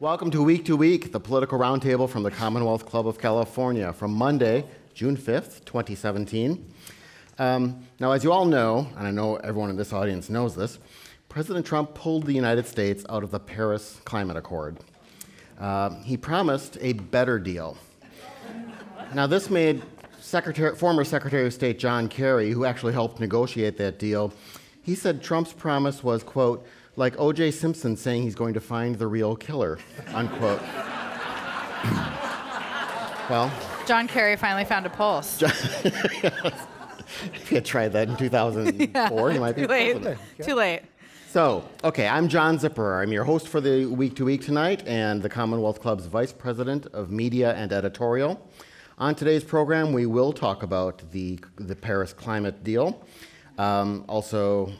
Welcome to Week, the political roundtable from the Commonwealth Club of California from Monday, June 5th, 2017. Now, as you all know, and I know everyone in this audience knows this, President Trump pulled the United States out of the Paris Climate Accord. He promised a better deal. Now, this made former Secretary of State John Kerry, who actually helped negotiate that deal, he said Trump's promise was, quote, like O.J. Simpson saying he's going to find the real killer, unquote. Well, John Kerry finally found a pulse. If he had tried that in 2004, he might be president. Too late. So, okay, I'm John Zipperer. I'm your host for the Week tonight and the Commonwealth Club's Vice President of Media and Editorial. On today's program, we will talk about the Paris climate deal, also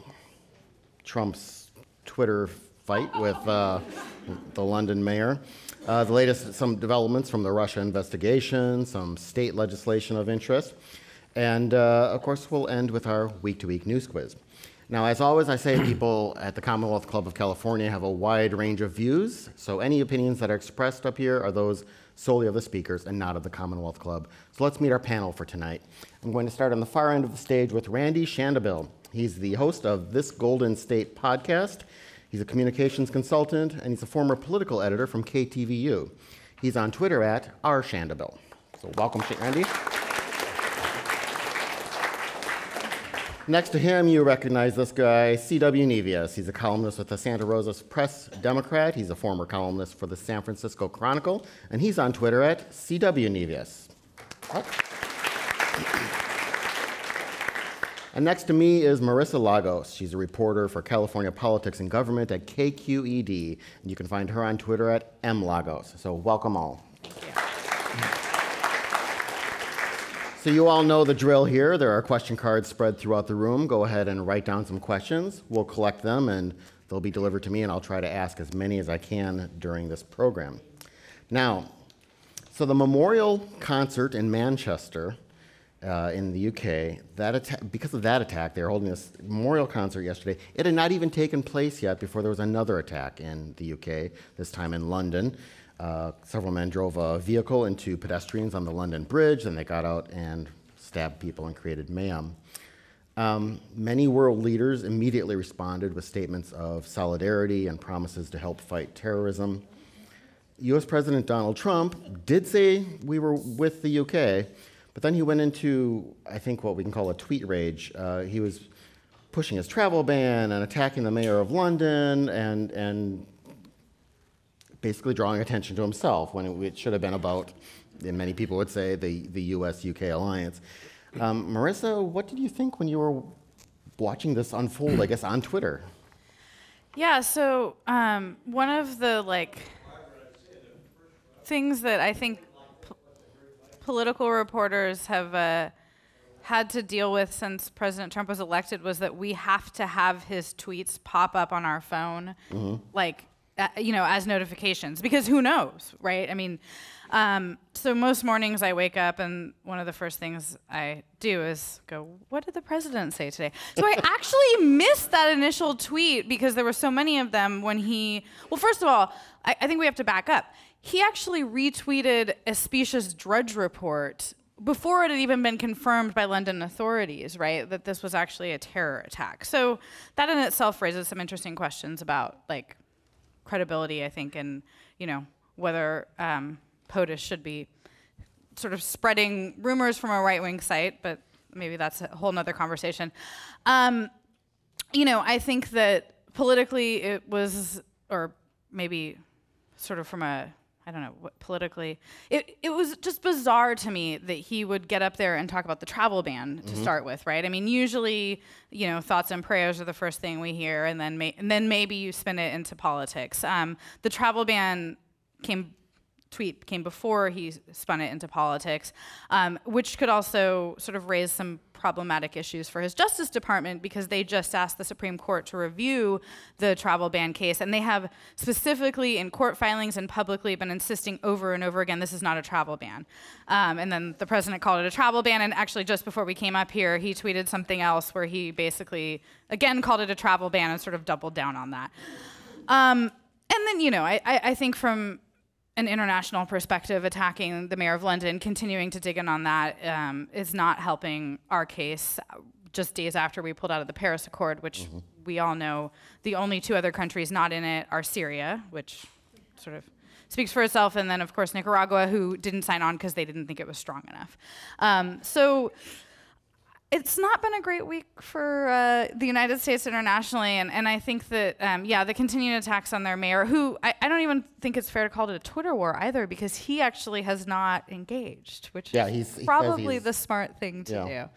Trump's Twitter fight with the London mayor, the latest, some developments from the Russia investigation, some state legislation of interest, and of course we'll end with our Week news quiz. Now, as always, I say people at the Commonwealth Club of California have a wide range of views, so any opinions that are expressed up here are those solely of the speakers and not of the Commonwealth Club. So let's meet our panel for tonight. I'm going to start on the far end of the stage with Randy Shandobil. He's the host of This Golden State podcast. He's a communications consultant, and he's a former political editor from KTVU. He's on Twitter at @RShandobil. So welcome, Randy. Next to him, you recognize this guy, C.W. Nevius. He's a columnist with the Santa Rosa Press Democrat. He's a former columnist for the San Francisco Chronicle, and he's on Twitter at C.W. Nevius. And next to me is Marissa Lagos. She's a reporter for California Politics and Government at KQED, and you can find her on Twitter at @MLagos. So welcome all. So you all know the drill here. There are question cards spread throughout the room. Go ahead and write down some questions. We'll collect them, and they'll be delivered to me, and I'll try to ask as many as I can during this program. Now, so the memorial concert in Manchester in the UK, because of that attack, they were holding this memorial concert yesterday. It had not even taken place yet before there was another attack in the UK, this time in London. Several men drove a vehicle into pedestrians on the London Bridge, and they got out and stabbed people and created mayhem. Many world leaders immediately responded with statements of solidarity and promises to help fight terrorism. U.S. President Donald Trump did say we were with the UK, but then he went into, I think, what we can call a tweet rage. He was pushing his travel ban and attacking the mayor of London and basically drawing attention to himself when it should have been about, and many people would say, the U.S.-UK alliance. Marissa, what did you think when you were watching this unfold, I guess, on Twitter? Yeah, so one of the things that I think political reporters have had to deal with since President Trump was elected was that we have to have his tweets pop up on our phone, as notifications, because who knows, right? I mean, so most mornings I wake up and one of the first things I do is go, what did the president say today? So I actually missed that initial tweet because there were so many of them when well, first of all, I think we have to back up. He actually retweeted a specious Drudge Report before it had even been confirmed by London authorities, right, that this was actually a terror attack. So that in itself raises some interesting questions about, credibility, I think, and, whether POTUS should be sort of spreading rumors from a right-wing site, but maybe that's a whole nother conversation. I think that politically it was, or maybe sort of from politically, it was just bizarre to me that he would get up there and talk about the travel ban to start with, right? I mean, usually, thoughts and prayers are the first thing we hear, and then maybe you spin it into politics. The travel ban tweet came before he spun it into politics, which could also sort of raise some problematic issues for his Justice Department because they just asked the Supreme Court to review the travel ban case, and they have specifically in court filings and publicly been insisting over and over again, this is not a travel ban. And then the president called it a travel ban, and actually just before we came up here, he tweeted something else where he basically, again, called it a travel ban and sort of doubled down on that. And then, I think from an international perspective, attacking the mayor of London, continuing to dig in on that is not helping our case. Just days after we pulled out of the Paris Accord, which we all know the only two other countries not in it are Syria, which sort of speaks for itself, and then, of course, Nicaragua, who didn't sign on because they didn't think it was strong enough. So it's not been a great week for the United States internationally, and I think that, the continuing attacks on their mayor, who I don't even think it's fair to call it a Twitter war either, because he actually has not engaged, which is probably the smart thing to do.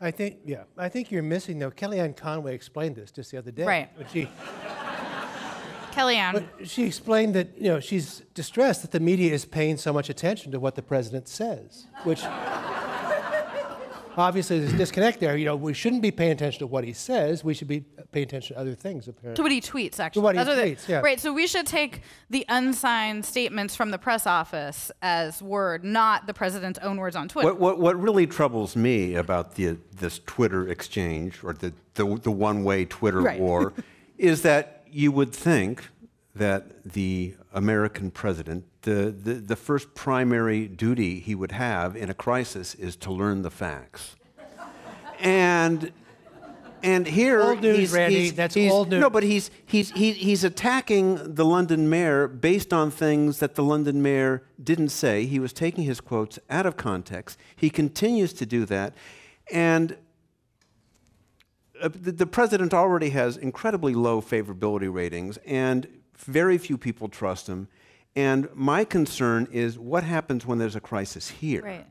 I think you're missing, though. Kellyanne Conway explained this just the other day. Right. Kellyanne. She explained that, she's distressed that the media is paying so much attention to what the president says, which obviously there's a disconnect there. We shouldn't be paying attention to what he says. We should be paying attention to other things, apparently. To what he tweets, actually. To what he tweets, yeah. Right, so we should take the unsigned statements from the press office as word, not the president's own words on Twitter. What really troubles me about this Twitter exchange, or the one-way Twitter war, is that you would think that the American president, the first primary duty he would have in a crisis is to learn the facts. And here old news, Randy. That's old news. No, but he's attacking the London mayor based on things that the London mayor didn't say. He was taking his quotes out of context. He continues to do that, and the president already has incredibly low favorability ratings, and very few people trust him. And my concern is what happens when there's a crisis here. Right.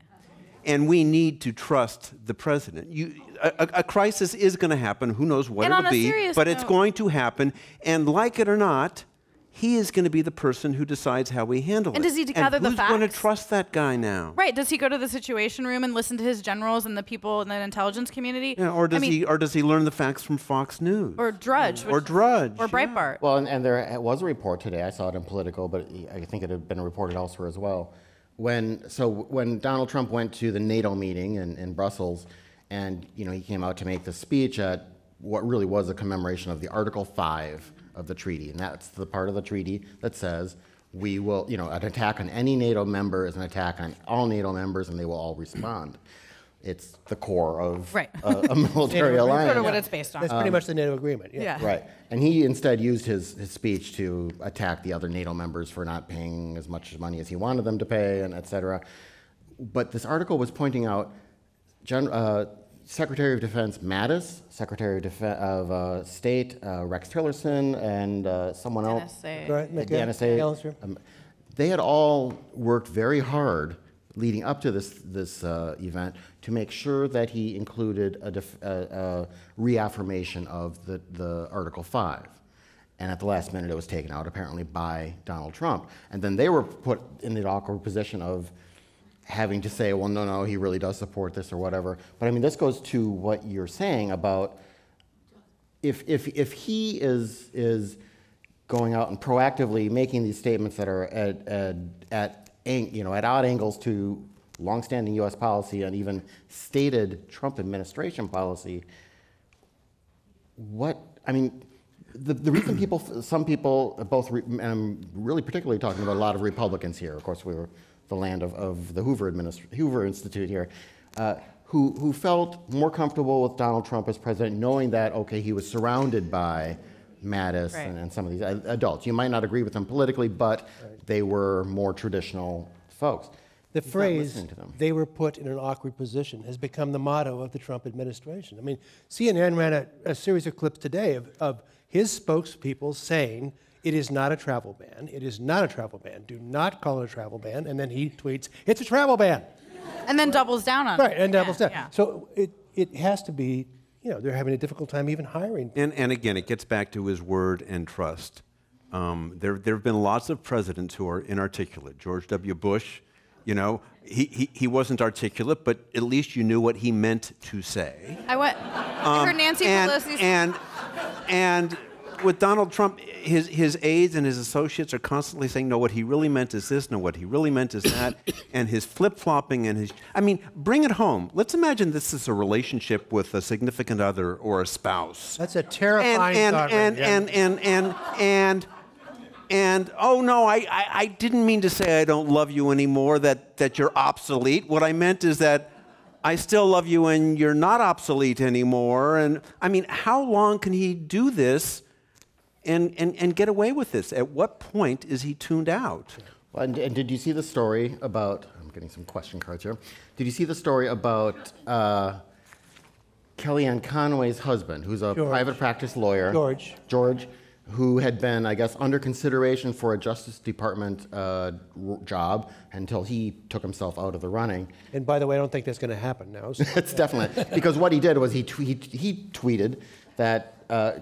And we need to trust the president. A crisis is going to happen. Who knows what it'll be, but it's going to happen. And like it or not, he is going to be the person who decides how we handle it. And does he gather the facts? Who's going to trust that guy now? Right. Does he go to the Situation Room and listen to his generals and the people in the intelligence community? Yeah, or does he learn the facts from Fox News? Or Drudge. Or Drudge. Or Breitbart. Well, and there was a report today. I saw it in Politico, but I think it had been reported elsewhere as well. When Donald Trump went to the NATO meeting in Brussels, and he came out to make the speech at what really was a commemoration of the Article 5 of the treaty, and that's the part of the treaty that says we will, an attack on any NATO member is an attack on all NATO members, and they will all respond. It's the core of a military alliance. Sort of what it's based on. That's pretty much the NATO agreement. Yeah. Right. And he instead used his speech to attack the other NATO members for not paying as much money as he wanted them to pay, and et cetera. But this article was pointing out Secretary of Defense Mattis, Secretary of State Rex Tillerson, and someone else. Right, the NSA. They had all worked very hard leading up to this event to make sure that he included a reaffirmation of the Article 5. And at the last minute, it was taken out, apparently, by Donald Trump. And then they were put in the awkward position of having to say, well, no, he really does support this or whatever. But I mean, this goes to what you're saying about if he is going out and proactively making these statements that are at odd angles to longstanding U.S. policy and even stated Trump administration policy, the reason some people, and I'm really particularly talking about a lot of Republicans here, of course we were the land of the Hoover Institute here, who felt more comfortable with Donald Trump as president, knowing that, okay, he was surrounded by Mattis and some of these adults. You might not agree with them politically, but they were more traditional folks. The phrase, they were put in an awkward position, has become the motto of the Trump administration. I mean, CNN ran a series of clips today of his spokespeople saying, it is not a travel ban. It is not a travel ban. Do not call it a travel ban. And then he tweets, it's a travel ban. And then doubles down on it. Right, and doubles down. Yeah. So it has to be, they're having a difficult time even hiring. And again, it gets back to his word and trust. There have been lots of presidents who are inarticulate. George W. Bush, he wasn't articulate, but at least you knew what he meant to say. I heard Nancy Pelosi. with Donald Trump, his aides and his associates are constantly saying, no, what he really meant is this, no, what he really meant is that, and his flip-flopping and his, I mean, bring it home. Let's imagine this is a relationship with a significant other or a spouse. That's a terrifying thought. And oh no, I didn't mean to say I don't love you anymore, that you're obsolete. What I meant is that I still love you and you're not obsolete anymore. And I mean, how long can he do this and get away with this? At what point is he tuned out? Well, and did you see the story about, I'm getting some question cards here. Did you see the story about Kellyanne Conway's husband, who's a private practice lawyer? George, who had been, I guess, under consideration for a Justice Department job until he took himself out of the running. And by the way, I don't think that's going to happen now. So. It's definitely, because what he did was he tweeted that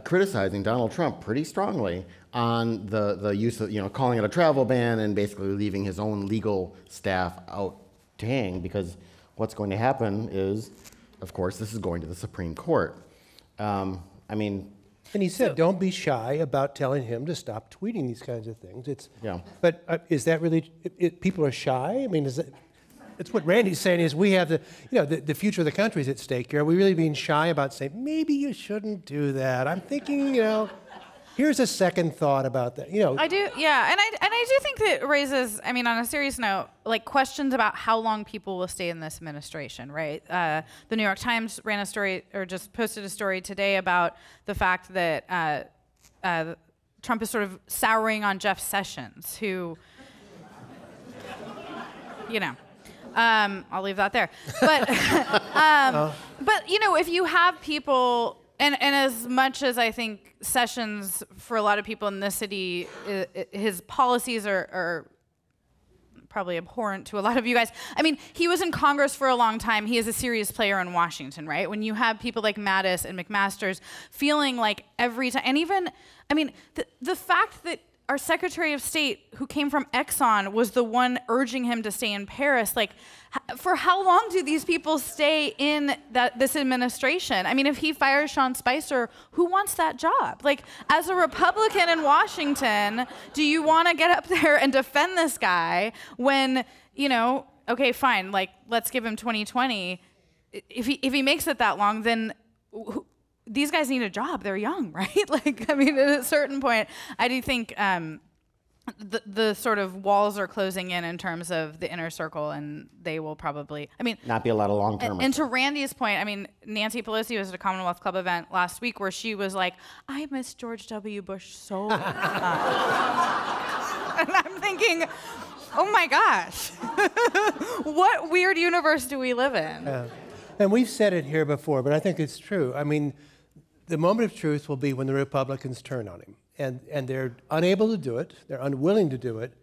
criticizing Donald Trump pretty strongly on the use of, calling it a travel ban and basically leaving his own legal staff out to hang, because what's going to happen is, of course, this is going to the Supreme Court. And he said, don't be shy about telling him to stop tweeting these kinds of things. But is that really, people are shy? I mean, it's what Randy's saying is we have the future of the country is at stake here. Are we really being shy about saying, maybe you shouldn't do that? I'm thinking, here's a second thought about that. I do, yeah, and I do think that it raises, on a serious note, like questions about how long people will stay in this administration, right? The New York Times ran a story, or just posted a story today about the fact that Trump is sort of souring on Jeff Sessions, who, I'll leave that there. But, but if you have people. And as much as I think Sessions, for a lot of people in this city, his policies are probably abhorrent to a lot of you guys. He was in Congress for a long time. He is a serious player in Washington, right? When you have people like Mattis and McMaster's feeling like every time, and even, the fact that our Secretary of State, who came from Exxon, was the one urging him to stay in Paris. Like, for how long do these people stay in this administration? If he fires Sean Spicer, who wants that job? Like, as a Republican in Washington, do you want to get up there and defend this guy when, okay, fine, like, let's give him 2020. If he makes it that long, then these guys need a job. They're young, right? Like, at a certain point, I do think the sort of walls are closing in terms of the inner circle, and they will probably, not be a lot of long-term. And to Randy's point, Nancy Pelosi was at a Commonwealth Club event last week where she was like, I miss George W. Bush so much. And I'm thinking, oh my gosh, what weird universe do we live in? Yeah. And we've said it here before, but I think it's true. The moment of truth will be when the Republicans turn on him. And they're unable to do it, they're unwilling to do it,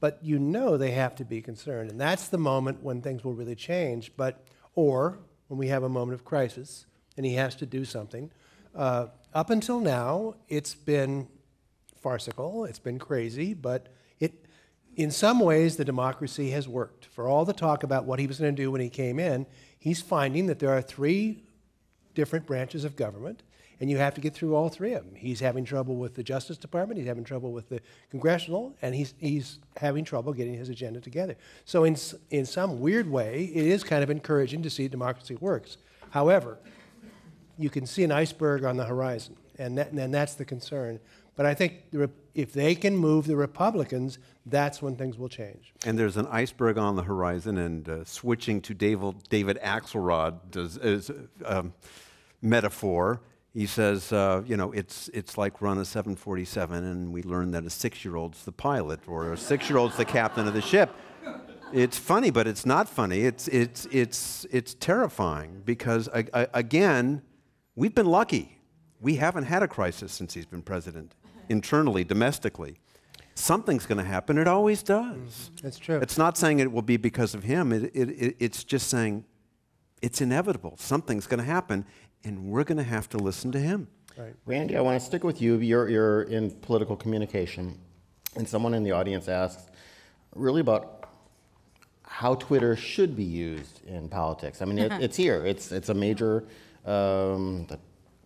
but they have to be concerned. And that's the moment when things will really change, or when we have a moment of crisis and he has to do something. Up until now, it's been farcical, it's been crazy, but in some ways the democracy has worked. For all the talk about what he was going to do when he came in, he's finding that there are 3 different branches of government, and you have to get through all 3 of them. He's having trouble with the Justice Department, he's having trouble with the Congressional, and he's having trouble getting his agenda together. So in some weird way, it is kind of encouraging to see democracy works. However, you can see an iceberg on the horizon, and that's the concern. But I think if they can move the Republicans, that's when things will change. And there's an iceberg on the horizon, and switching to David Axelrod as metaphor, he says, it's like run a 747, and we learn that a 6-year-old's the pilot, or a 6-year-old's the captain of the ship. It's funny, but it's not funny. It's terrifying because, again, we've been lucky. We haven't had a crisis since he's been president, internally, domestically. Something's going to happen. It always does. That's true. It's not saying it will be because of him. It's just saying it's inevitable. Something's going to happen, and we're going to have to listen to him. Right. Randy, I want to stick with you. You're in political communication, and someone in the audience asks really about how Twitter should be used in politics. It's here. It's a major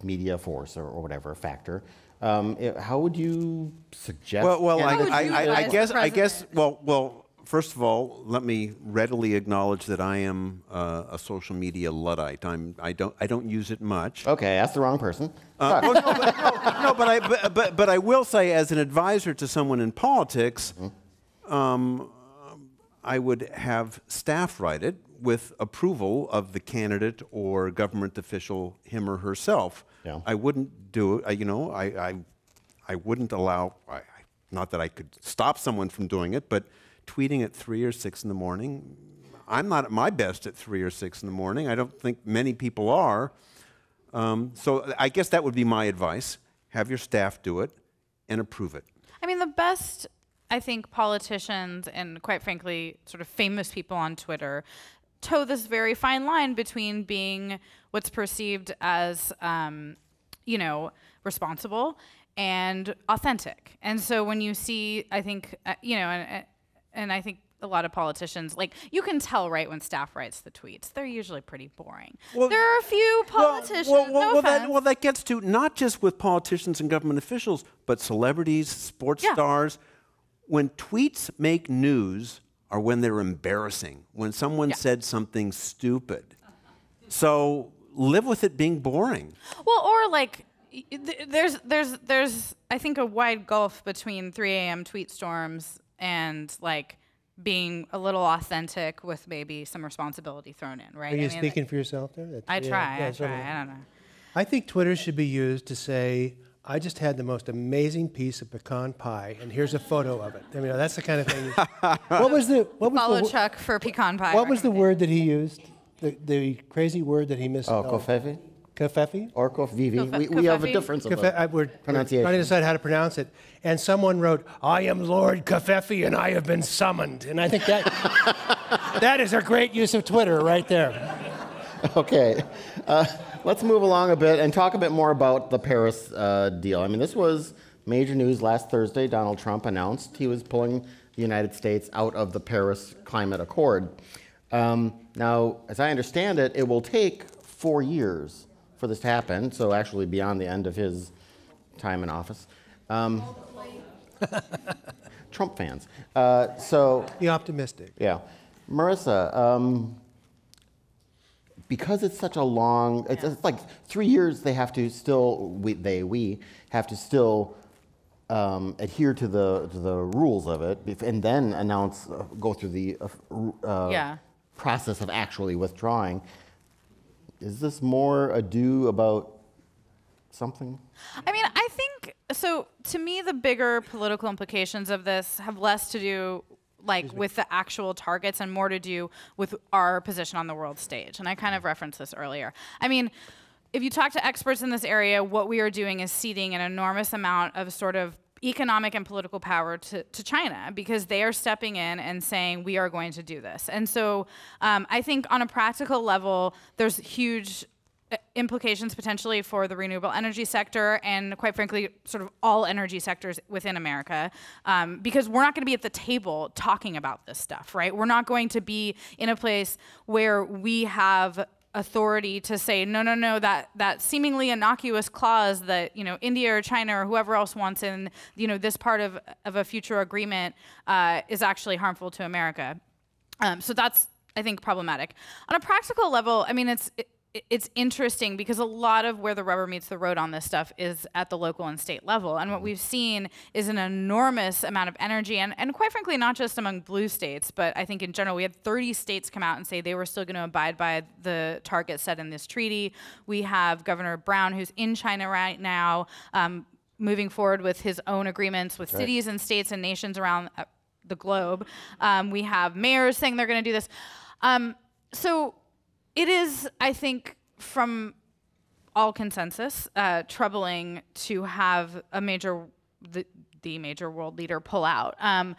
media force or whatever factor. How would you suggest? Well, How would you advise the I guess. president? Well. First of all, let me readily acknowledge that I am a social media Luddite. I don't use it much. Okay, that's the wrong person. But I will say, as an advisor to someone in politics, I would have staff write it with approval of the candidate or government official, him or herself. Yeah. I wouldn't do it. I wouldn't allow. Not that I could stop someone from doing it, but tweeting at 3 or 6 in the morning, I'm not at my best at 3 or 6 in the morning. I don't think many people are. So I guess that would be my advice. Have your staff do it and approve it. I mean, the best, I think, politicians and, quite frankly, sort of famous people on Twitter toe this very fine line between being what's perceived as, responsible and authentic. And so when you see, I think, and I think a lot of politicians, like, you can tell right when staff writes the tweets. They're usually pretty boring. Well, there are a few politicians, no offense. That gets to not just with politicians and government officials, but celebrities, sports stars. When tweets make news are when they're embarrassing, when someone said something stupid. So live with it being boring. Well, or like, there's I think a wide gulf between 3 a.m. tweet storms and like being a little authentic with maybe some responsibility thrown in, right? Are you speaking for yourself there? I try. I don't know. I think Twitter should be used to say, I just had the most amazing piece of pecan pie, and here's a photo of it. I mean, that's the kind of thing. Follow Chuck for pecan pie. What was the word that he used? The crazy word that he misspelled? Kofefi? Kofefi? Or Kofvivi. We have a difference of We're pronunciation. trying to decide how to pronounce it. And someone wrote, I am Lord Kofefi and I have been summoned. And I think that is a great use of Twitter right there. Okay. Let's move along a bit and talk a bit more about the Paris deal. I mean, this was major news last Thursday. Donald Trump announced he was pulling the United States out of the Paris Climate Accord. Now, as I understand it, it will take 4 years for this to happen, so actually beyond the end of his time in office. Trump fans. Be optimistic. Yeah. Marissa, because it's such a long, it's like 3 years they have to still, we have to still adhere to the rules of it and then go through the process of actually withdrawing. Is this more ado about something? I mean, I think, so to me, the bigger political implications of this have less to do with the actual targets and more to do with our position on the world stage. And I kind of referenced this earlier. I mean, if you talk to experts in this area, what we are doing is ceding an enormous amount of sort of economic and political power to China because they are stepping in and saying, we are going to do this. And so I think on a practical level, there's huge implications potentially for the renewable energy sector and, quite frankly, sort of all energy sectors within America, because we're not going to be at the table talking about this stuff, right? We're not going to be in a place where we have authority to say, no, that seemingly innocuous clause that, India or China or whoever else wants in, this part of a future agreement is actually harmful to America. So that's, I think, problematic. On a practical level, I mean, it's interesting because a lot of where the rubber meets the road on this stuff is at the local and state level. And what we've seen is an enormous amount of energy and quite frankly, not just among blue states, but I think in general, we had 30 states come out and say they were still going to abide by the targets set in this treaty. We have Governor Brown, who's in China right now, moving forward with his own agreements with cities and states and nations around the globe. We have mayors saying they're going to do this. So it is, I think, from all consensus, troubling to have the major world leader pull out. I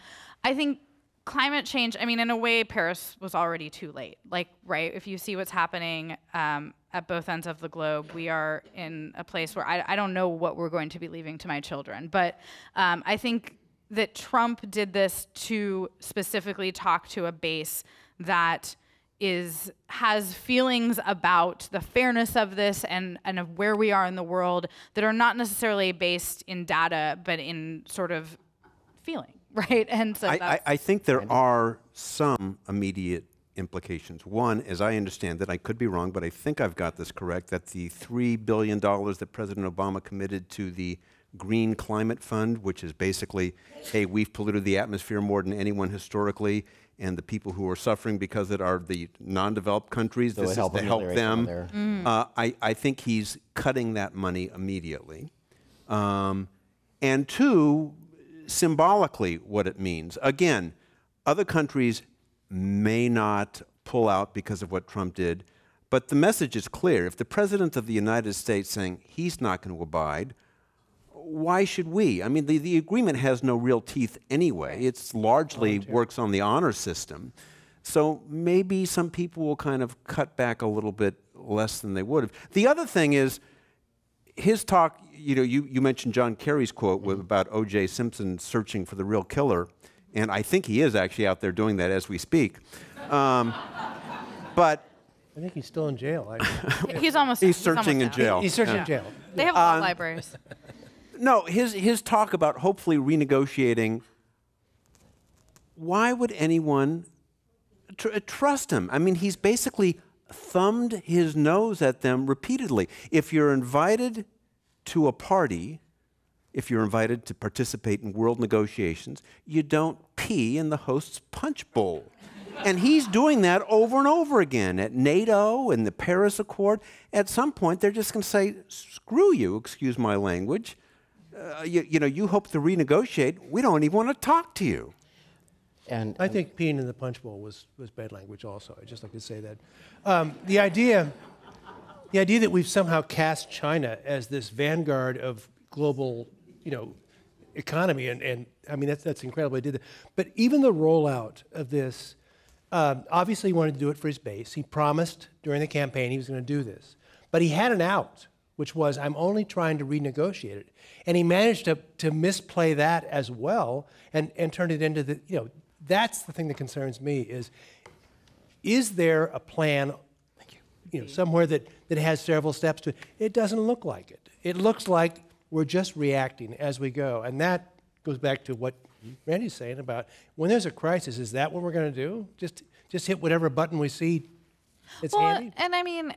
think climate change, I mean, in a way, Paris was already too late. Right, if you see what's happening at both ends of the globe, we are in a place where I don't know what we're going to be leaving to my children. But I think that Trump did this to specifically talk to a base that has feelings about the fairness of this and of where we are in the world that are not necessarily based in data, but in sort of feeling, right? And so I think there are some immediate implications. One, as I understand it, I could be wrong, but I think I've got this correct, that the $3 billion that President Obama committed to the Green Climate Fund, which is basically, hey, we've polluted the atmosphere more than anyone historically, and the people who are suffering because of it are the non-developed countries. So this is help to help ameliorate some of them. their- I think he's cutting that money immediately. And two, symbolically what it means. Again, other countries may not pull out because of what Trump did, but the message is clear. If the President of the United States saying he's not going to abide, why should we? I mean, the agreement has no real teeth anyway. It's largely works on the honor system. So maybe some people will kind of cut back a little bit less than they would have. The other thing is, his talk, you mentioned John Kerry's quote about O.J. Simpson searching for the real killer, and I think he is actually out there doing that as we speak. But I think he's still in jail. he's searching in out. jail. He's searching jail. They have law libraries. No, his talk about hopefully renegotiating, why would anyone trust him? I mean, he's basically thumbed his nose at them repeatedly. If you're invited to a party, if you're invited to participate in world negotiations, you don't pee in the host's punch bowl. And he's doing that over and over again at NATO and the Paris Accord. At some point, they're just going to say, screw you, excuse my language. You hope to renegotiate. We don't even want to talk to you. And I think peeing in the punch bowl was bad language also. I'd just like to say that. The idea that we've somehow cast China as this vanguard of global, economy, and I mean, that's incredible. He did that. But even the rollout of this, obviously he wanted to do it for his base. He promised during the campaign he was going to do this. But he had an out, which was, I'm only trying to renegotiate it. And he managed to misplay that as well and turn it into the, that's the thing that concerns me is there a plan, somewhere that has several steps to it? It doesn't look like it. It looks like we're just reacting as we go. And that goes back to what Randy's saying about when there's a crisis, is that what we're going to do? Just hit whatever button we see that's handy? And I mean,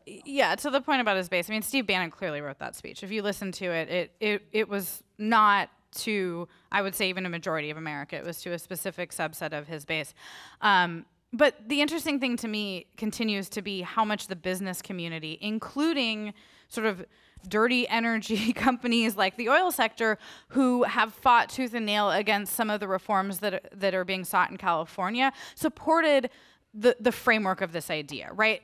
yeah, to the point about his base, I mean, Steve Bannon clearly wrote that speech. If you listen to it, it was not to, I would say, even a majority of America. It was to a specific subset of his base. But the interesting thing to me continues to be how much the business community, including sort of dirty energy companies like the oil sector, who have fought tooth and nail against some of the reforms that are being sought in California, supported the framework of this idea, right?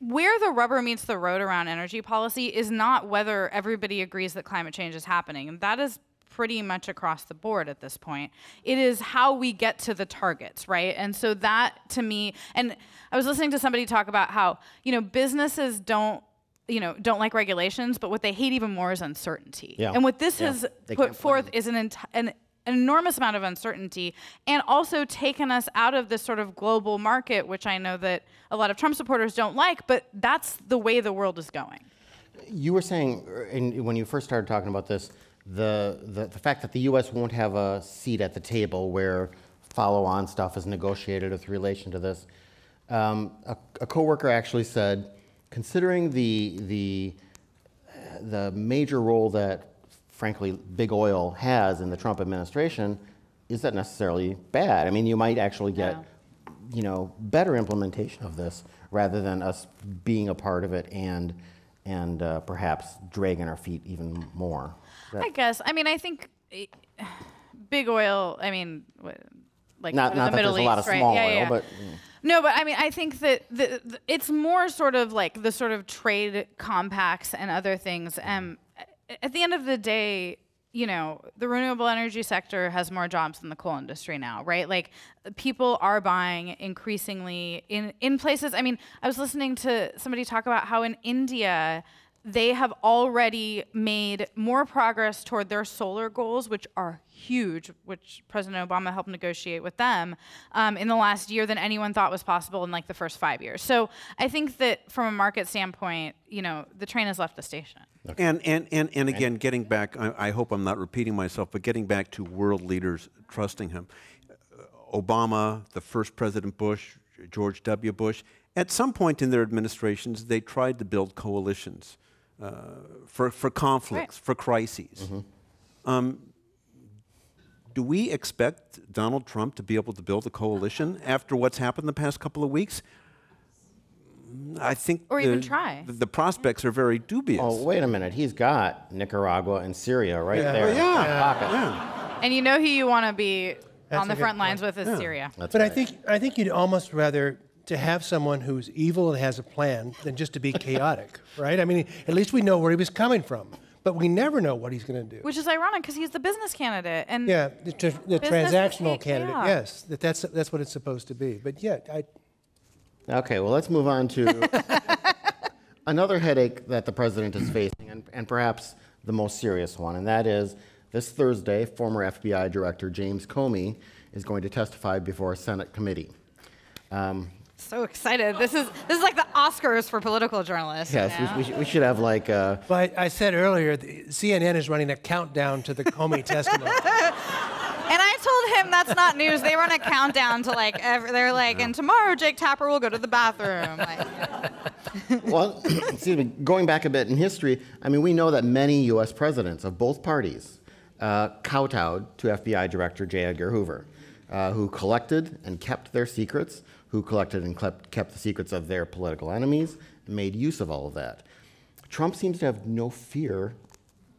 Where the rubber meets the road around energy policy is not whether everybody agrees that climate change is happening. And that is pretty much across the board at this point. It is how we get to the targets, right? And so that, to me, and I was listening to somebody talk about how, businesses don't like regulations, but what they hate even more is uncertainty. Yeah. And what this Yeah. has They put can't forth plan. is an enormous amount of uncertainty, and also taken us out of this sort of global market, which I know that a lot of Trump supporters don't like, but that's the way the world is going. you were saying, when you first started talking about this, the fact that the U.S. won't have a seat at the table where follow-on stuff is negotiated with relation to this. A coworker actually said, considering the major role that, frankly, big oil has in the Trump administration, is that necessarily bad? I mean, you might actually get, better implementation of this rather than us being a part of it and perhaps dragging our feet even more. I guess. I mean, I think big oil. I mean, like Not the that Middle there's a lot of East, right? small Yeah, oil, yeah. but No, but I mean, I think that it's more sort of like the sort of trade compacts and other things. At the end of the day, the renewable energy sector has more jobs than the coal industry now, right? Like, people are buying increasingly in places. I mean, I was listening to somebody talk about how in India, they have already made more progress toward their solar goals, which are huge, which President Obama helped negotiate with them in the last year than anyone thought was possible in like the first 5 years. So I think that from a market standpoint, you know, the train has left the station. Okay. And again, getting back, I hope I'm not repeating myself, but getting back to world leaders trusting him. Obama, the first President Bush, George W. Bush, at some point in their administrations, they tried to build coalitions for conflicts, for crises. Do we expect Donald Trump to be able to build a coalition after what's happened the past couple of weeks? I think even try. The prospects are very dubious. Oh, wait a minute. He's got Nicaragua and Syria right there. Well, in his pocket. And you know who you want to be That's on the a good front lines point. with is Syria. That's But right. I think you'd almost rather to have someone who's evil and has a plan than just to be chaotic, right? I mean, at least we know where he was coming from, but we never know what he's going to do. Which is ironic because he's the business candidate. And Yeah, the transactional hate candidate, chaos. yes, that's what it's supposed to be. But yeah, Okay, well, let's move on to another headache that the president is facing, and perhaps the most serious one, and that is this Thursday, former FBI Director James Comey is going to testify before a Senate committee. So excited. This is like the Oscars for political journalists. Yes, you know? we should have like but I said earlier, CNN is running a countdown to the Comey testimony. And I told him that's not news. They run a countdown to like, they're like, and tomorrow Jake Tapper will go to the bathroom. Like, well, excuse me, going back a bit in history, I mean, we know that many U.S. presidents of both parties kowtowed to FBI Director J. Edgar Hoover, who collected and kept their secrets, who collected and kept the secrets of their political enemies, and made use of all of that. Trump seems to have no fear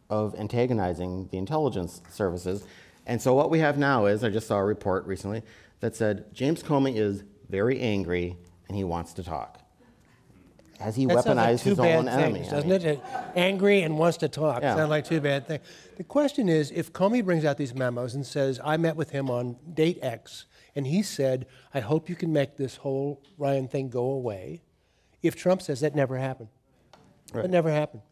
of antagonizing the intelligence services. And so what we have now is, I just saw a report recently that said James Comey is very angry and he wants to talk. Has he That sounds like weaponized two his bad own enemy? things, doesn't it? Angry and wants to talk. Yeah. Sound like two bad things. The question is, if Comey brings out these memos and says, I met with him on date X, and he said, I hope you can make this whole Ryan thing go away. If Trump says that never happened. Right. It never happened.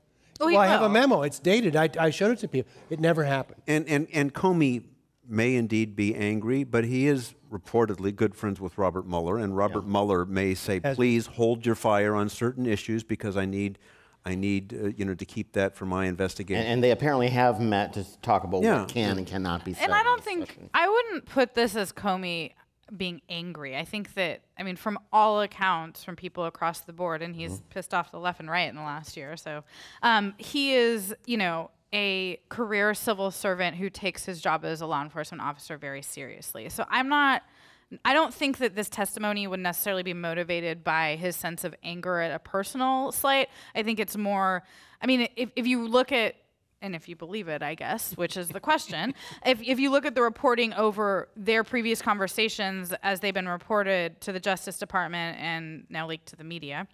Well, Well, I have a will. memo. It's dated. I showed it to people. It never happened. And Comey may indeed be angry, but he is reportedly good friends with Robert Mueller, and Robert Mueller may say, please hold your fire on certain issues because I need to keep that for my investigation. And they apparently have met to talk about Yeah. what can and cannot be said. and I in don't this think, session. I wouldn't put this as Comey being angry. I think that, I mean, from all accounts, from people across the board, and he's pissed off the left and right in the last year or so, he is, you know, a career civil servant who takes his job as a law enforcement officer very seriously. So I don't think that this testimony would necessarily be motivated by his sense of anger at a personal slight. I think it's more, I mean, if you look at, and if you believe it, I guess, which is the question, if you look at the reporting over their previous conversations as they've been reported to the Justice Department and now leaked to the media,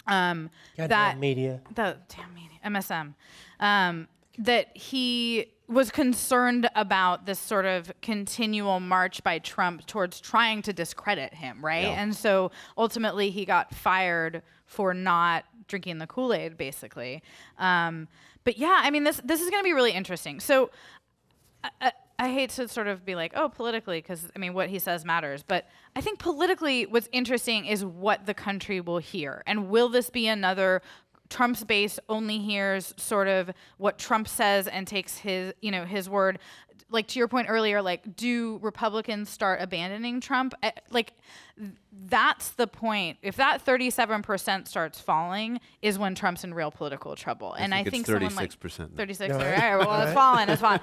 Goddamn media. the damn media, MSM, that he was concerned about this sort of continual march by Trump towards trying to discredit him, right? Yeah. And so ultimately he got fired for not drinking the Kool-Aid, basically. But yeah, I mean, this is going to be really interesting. So I hate to sort of be like, oh, politically, because, I mean, what he says matters. But I think politically what's interesting is what the country will hear. And will this be another Trump's base only hears sort of what Trump says and takes his, you know, his word? Like, to your point earlier, like, do Republicans start abandoning Trump? Like, that's the point. If that 37% starts falling is when Trump's in real political trouble. And I think it's someone like 36%. 36. All right, well, it's falling. It's falling.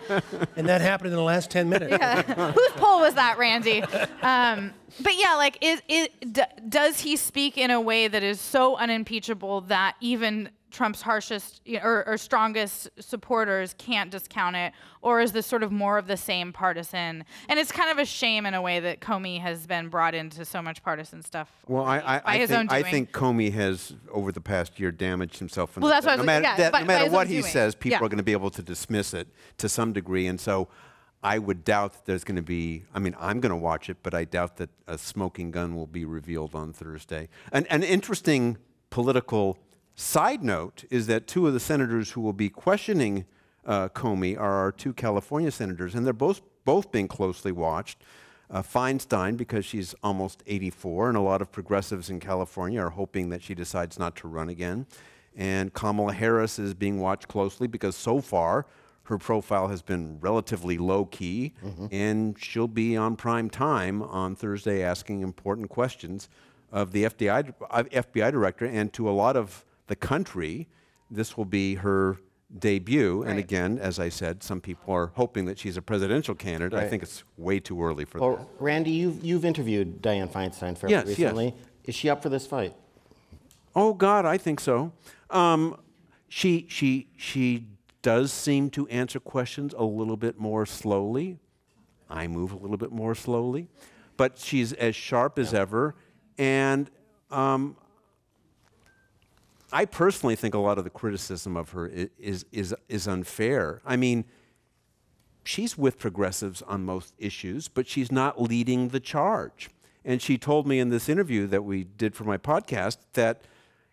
And that happened in the last 10 minutes. Whose poll was that, Randy? But yeah, like, does he speak in a way that is so unimpeachable that even Trump's harshest or strongest supporters can't discount it? Or is this sort of more of the same partisan? And it's kind of a shame in a way that Comey has been brought into so much partisan stuff. Well, by his own I doing. think Comey has, over the past year, damaged himself. Well, that's what I was- yeah, by no matter his what own he doing. says, people Yeah. are going to be able to dismiss it to some degree. And so I would doubt that there's going to be, I mean, I'm going to watch it, but I doubt that a smoking gun will be revealed on Thursday. An interesting political Side note is that two of the senators who will be questioning Comey are our two California senators, and they're both being closely watched. Feinstein, because she's almost 84, and a lot of progressives in California are hoping that she decides not to run again. And Kamala Harris is being watched closely because so far her profile has been relatively low-key, and she'll be on prime time on Thursday asking important questions of the FBI director, and to a lot of the country, this will be her debut. Right. And again, as I said, some people are hoping that she's a presidential candidate. Right. I think it's way too early for Well, that. Randy, you've interviewed Dianne Feinstein fairly Yes, yes. recently. Is she up for this fight? Oh God, I think so. She does seem to answer questions a little bit more slowly. I move a little bit more slowly, but she's as sharp as ever. And I personally think a lot of the criticism of her is unfair. I mean, she's with progressives on most issues, but she's not leading the charge. And she told me in this interview that we did for my podcast that,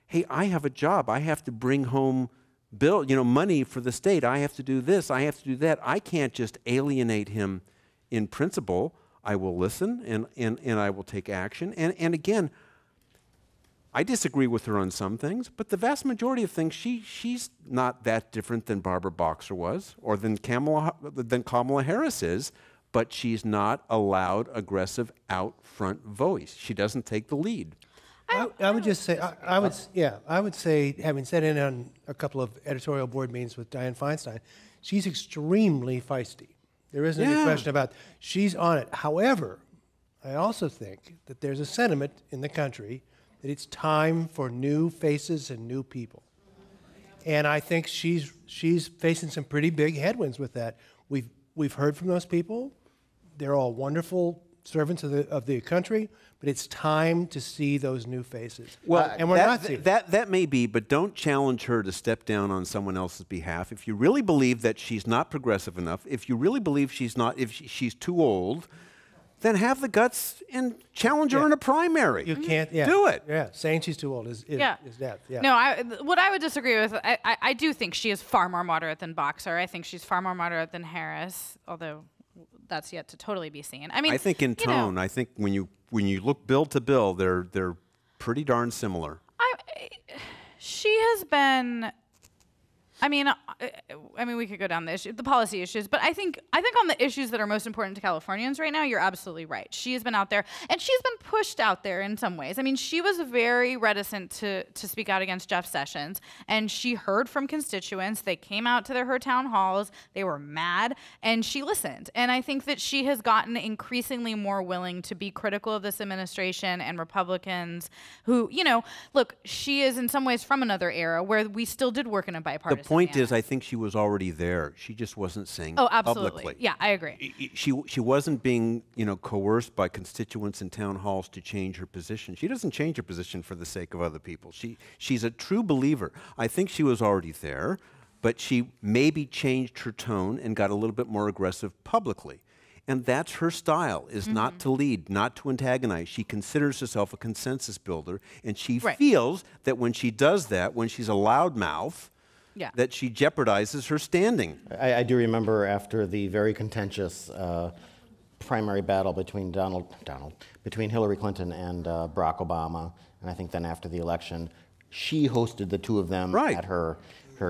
hey, I have a job. I have to bring home money for the state. I have to do this. I have to do that. I can't just alienate him in principle. I will listen and I will take action. And again, I disagree with her on some things, but the vast majority of things, she's not that different than Barbara Boxer was or than Kamala Harris is, but she's not a loud, aggressive, out-front voice. She doesn't take the lead. I would just say, I would say, having sat in on a couple of editorial board meetings with Dianne Feinstein, she's extremely feisty. There isn't any question about she's on it. However, I also think that there's a sentiment in the country that it's time for new faces and new people. And I think she's facing some pretty big headwinds with that. We've heard from those people. They're all wonderful servants of the country, but it's time to see those new faces. Well, and we're not seeing that may be, but don't challenge her to step down on someone else's behalf. If you really believe that she's not progressive enough, if you really believe if she's too old, then have the guts and challenge her in a primary. You can't do it. Yeah, saying she's too old is death. Yeah. No, what I would disagree with, I do think she is far more moderate than Boxer. I think she's far more moderate than Harris, although that's yet to totally be seen. I mean, I think in tone, I think when you look bill to bill, they're pretty darn similar. She has been. I mean, we could go down the policy issues, but I think on the issues that are most important to Californians right now, you're absolutely right. She has been out there, and she's been pushed out there in some ways. I mean, she was very reticent to speak out against Jeff Sessions, and she heard from constituents. They came out to her town halls. They were mad, and she listened. And I think that she has gotten increasingly more willing to be critical of this administration and Republicans who, look, she is in some ways from another era where we still did work in a bipartisan The point manner. is, I think she was already there. She just wasn't saying Oh, it absolutely. publicly. Yeah, I agree. She wasn't being, coerced by constituents in town halls to change her position. She doesn't change her position for the sake of other people. She's a true believer. I think she was already there, but she maybe changed her tone and got a little bit more aggressive publicly. And that's her style, is not to lead, not to antagonize. She considers herself a consensus builder, and she feels that when she does that, when she's a loudmouth, that she jeopardizes her standing. I do remember after the very contentious primary battle between between Hillary Clinton and Barack Obama, and I think then after the election, she hosted the two of them at her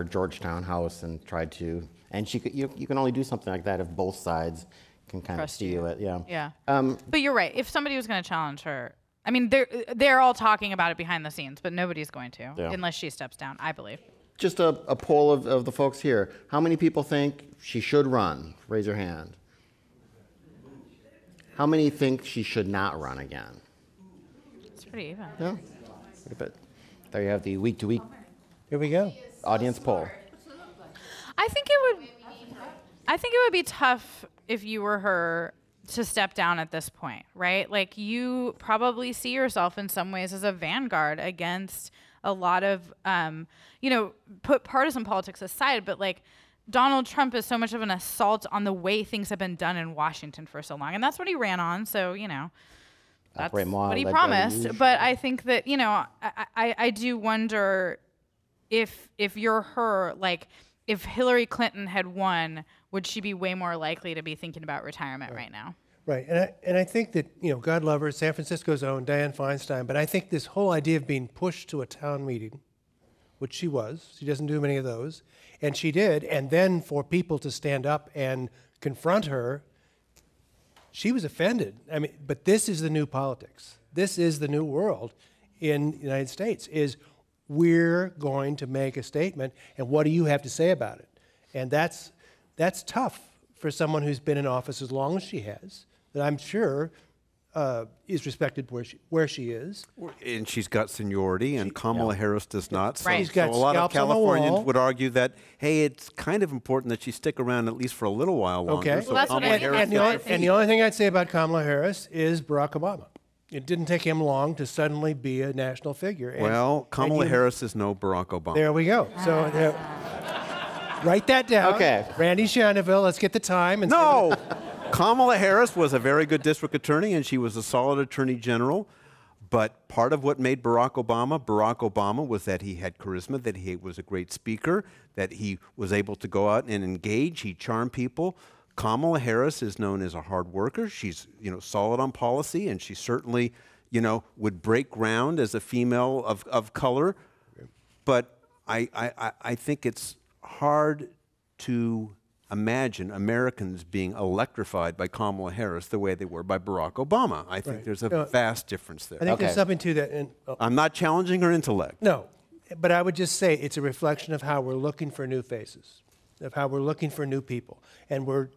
Georgetown house and tried to, and you can only do something like that if both sides can kind of see you. Yeah. But you're right. If somebody was going to challenge her, I mean, they're all talking about it behind the scenes, but nobody's going to unless she steps down, I believe. Just a poll of the folks here. How many people think she should run? Raise your hand. How many think she should not run again? It's pretty even. Yeah. But there you have the week-to-week Here we go. audience poll. I think it would be tough if you were her to step down at this point, right? Like, you probably see yourself in some ways as a vanguard against a lot of, put partisan politics aside, but like Donald Trump is so much of an assault on the way things have been done in Washington for so long. And that's what he ran on. So, that's what he promised. But I think that, I do wonder if you're her, like if Hillary Clinton had won, would she be way more likely to be thinking about retirement right now? Right, and I think that, God love her, San Francisco's own Dianne Feinstein, but I think this whole idea of being pushed to a town meeting, which she was, she doesn't do many of those, and she did, and then for people to stand up and confront her, she was offended. I mean, but this is the new politics. This is the new world in the United States, is we're going to make a statement, and what do you have to say about it? And that's tough for someone who's been in office as long as she has, that I'm sure is respected where she is. And she's got seniority, and Kamala Harris does not. So, Right. She's got so a lot of scalps on the Californians wall. would argue that, hey, it's kind of important that she stick around at least for a little while longer. Okay. So Well, that's what Kamala I think. Harris And the only thing I'd say about Kamala Harris is Barack Obama. It didn't take him long to suddenly be a national figure. And Kamala you- Harris is no Barack Obama. There we go. So write that down. Okay. Randy Shanaville, let's get the time. And No! Kamala Harris was a very good district attorney, and she was a solid attorney general. But part of what made Barack Obama was that he had charisma, that he was a great speaker, that he was able to go out and engage, he charmed people. Kamala Harris is known as a hard worker. She's, solid on policy, and she certainly, would break ground as a female of color. But I think it's hard to imagine Americans being electrified by Kamala Harris the way they were by Barack Obama. I think there's a vast difference there. I think there's Okay. something to that. And, I'm not challenging her intellect. no, but I would just say it's a reflection of how we're looking for new faces, of how we're looking for new people. And we're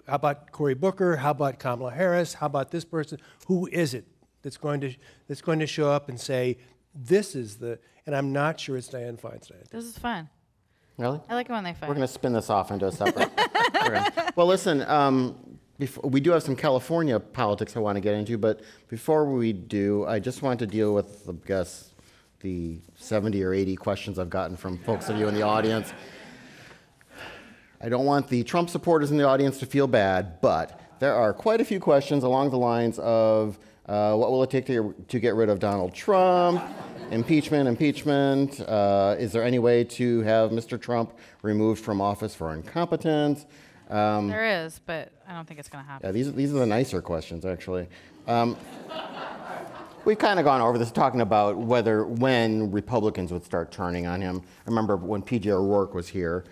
how about Cory Booker? How about Kamala Harris? How about this person? Who is it that's going to show up and say, this is the, and I'm not sure it's Dianne Feinstein. This is fun. Really? I like it when they fight. We're going to spin this off into a separate. Well, listen, we do have some California politics I want to get into, but before we do, I just want to deal with, I guess, the 70 or 80 questions I've gotten from folks of you in the audience. I don't want the Trump supporters in the audience to feel bad, but there are quite a few questions along the lines of what will it take to get rid of Donald Trump? Impeachment. Is there any way to have Mr. Trump removed from office for incompetence? There is, but I don't think it's going to happen. Yeah, these are the nicer questions, actually. We've kind of gone over this, talking about when Republicans would start turning on him. I remember when P.J. O'Rourke was here,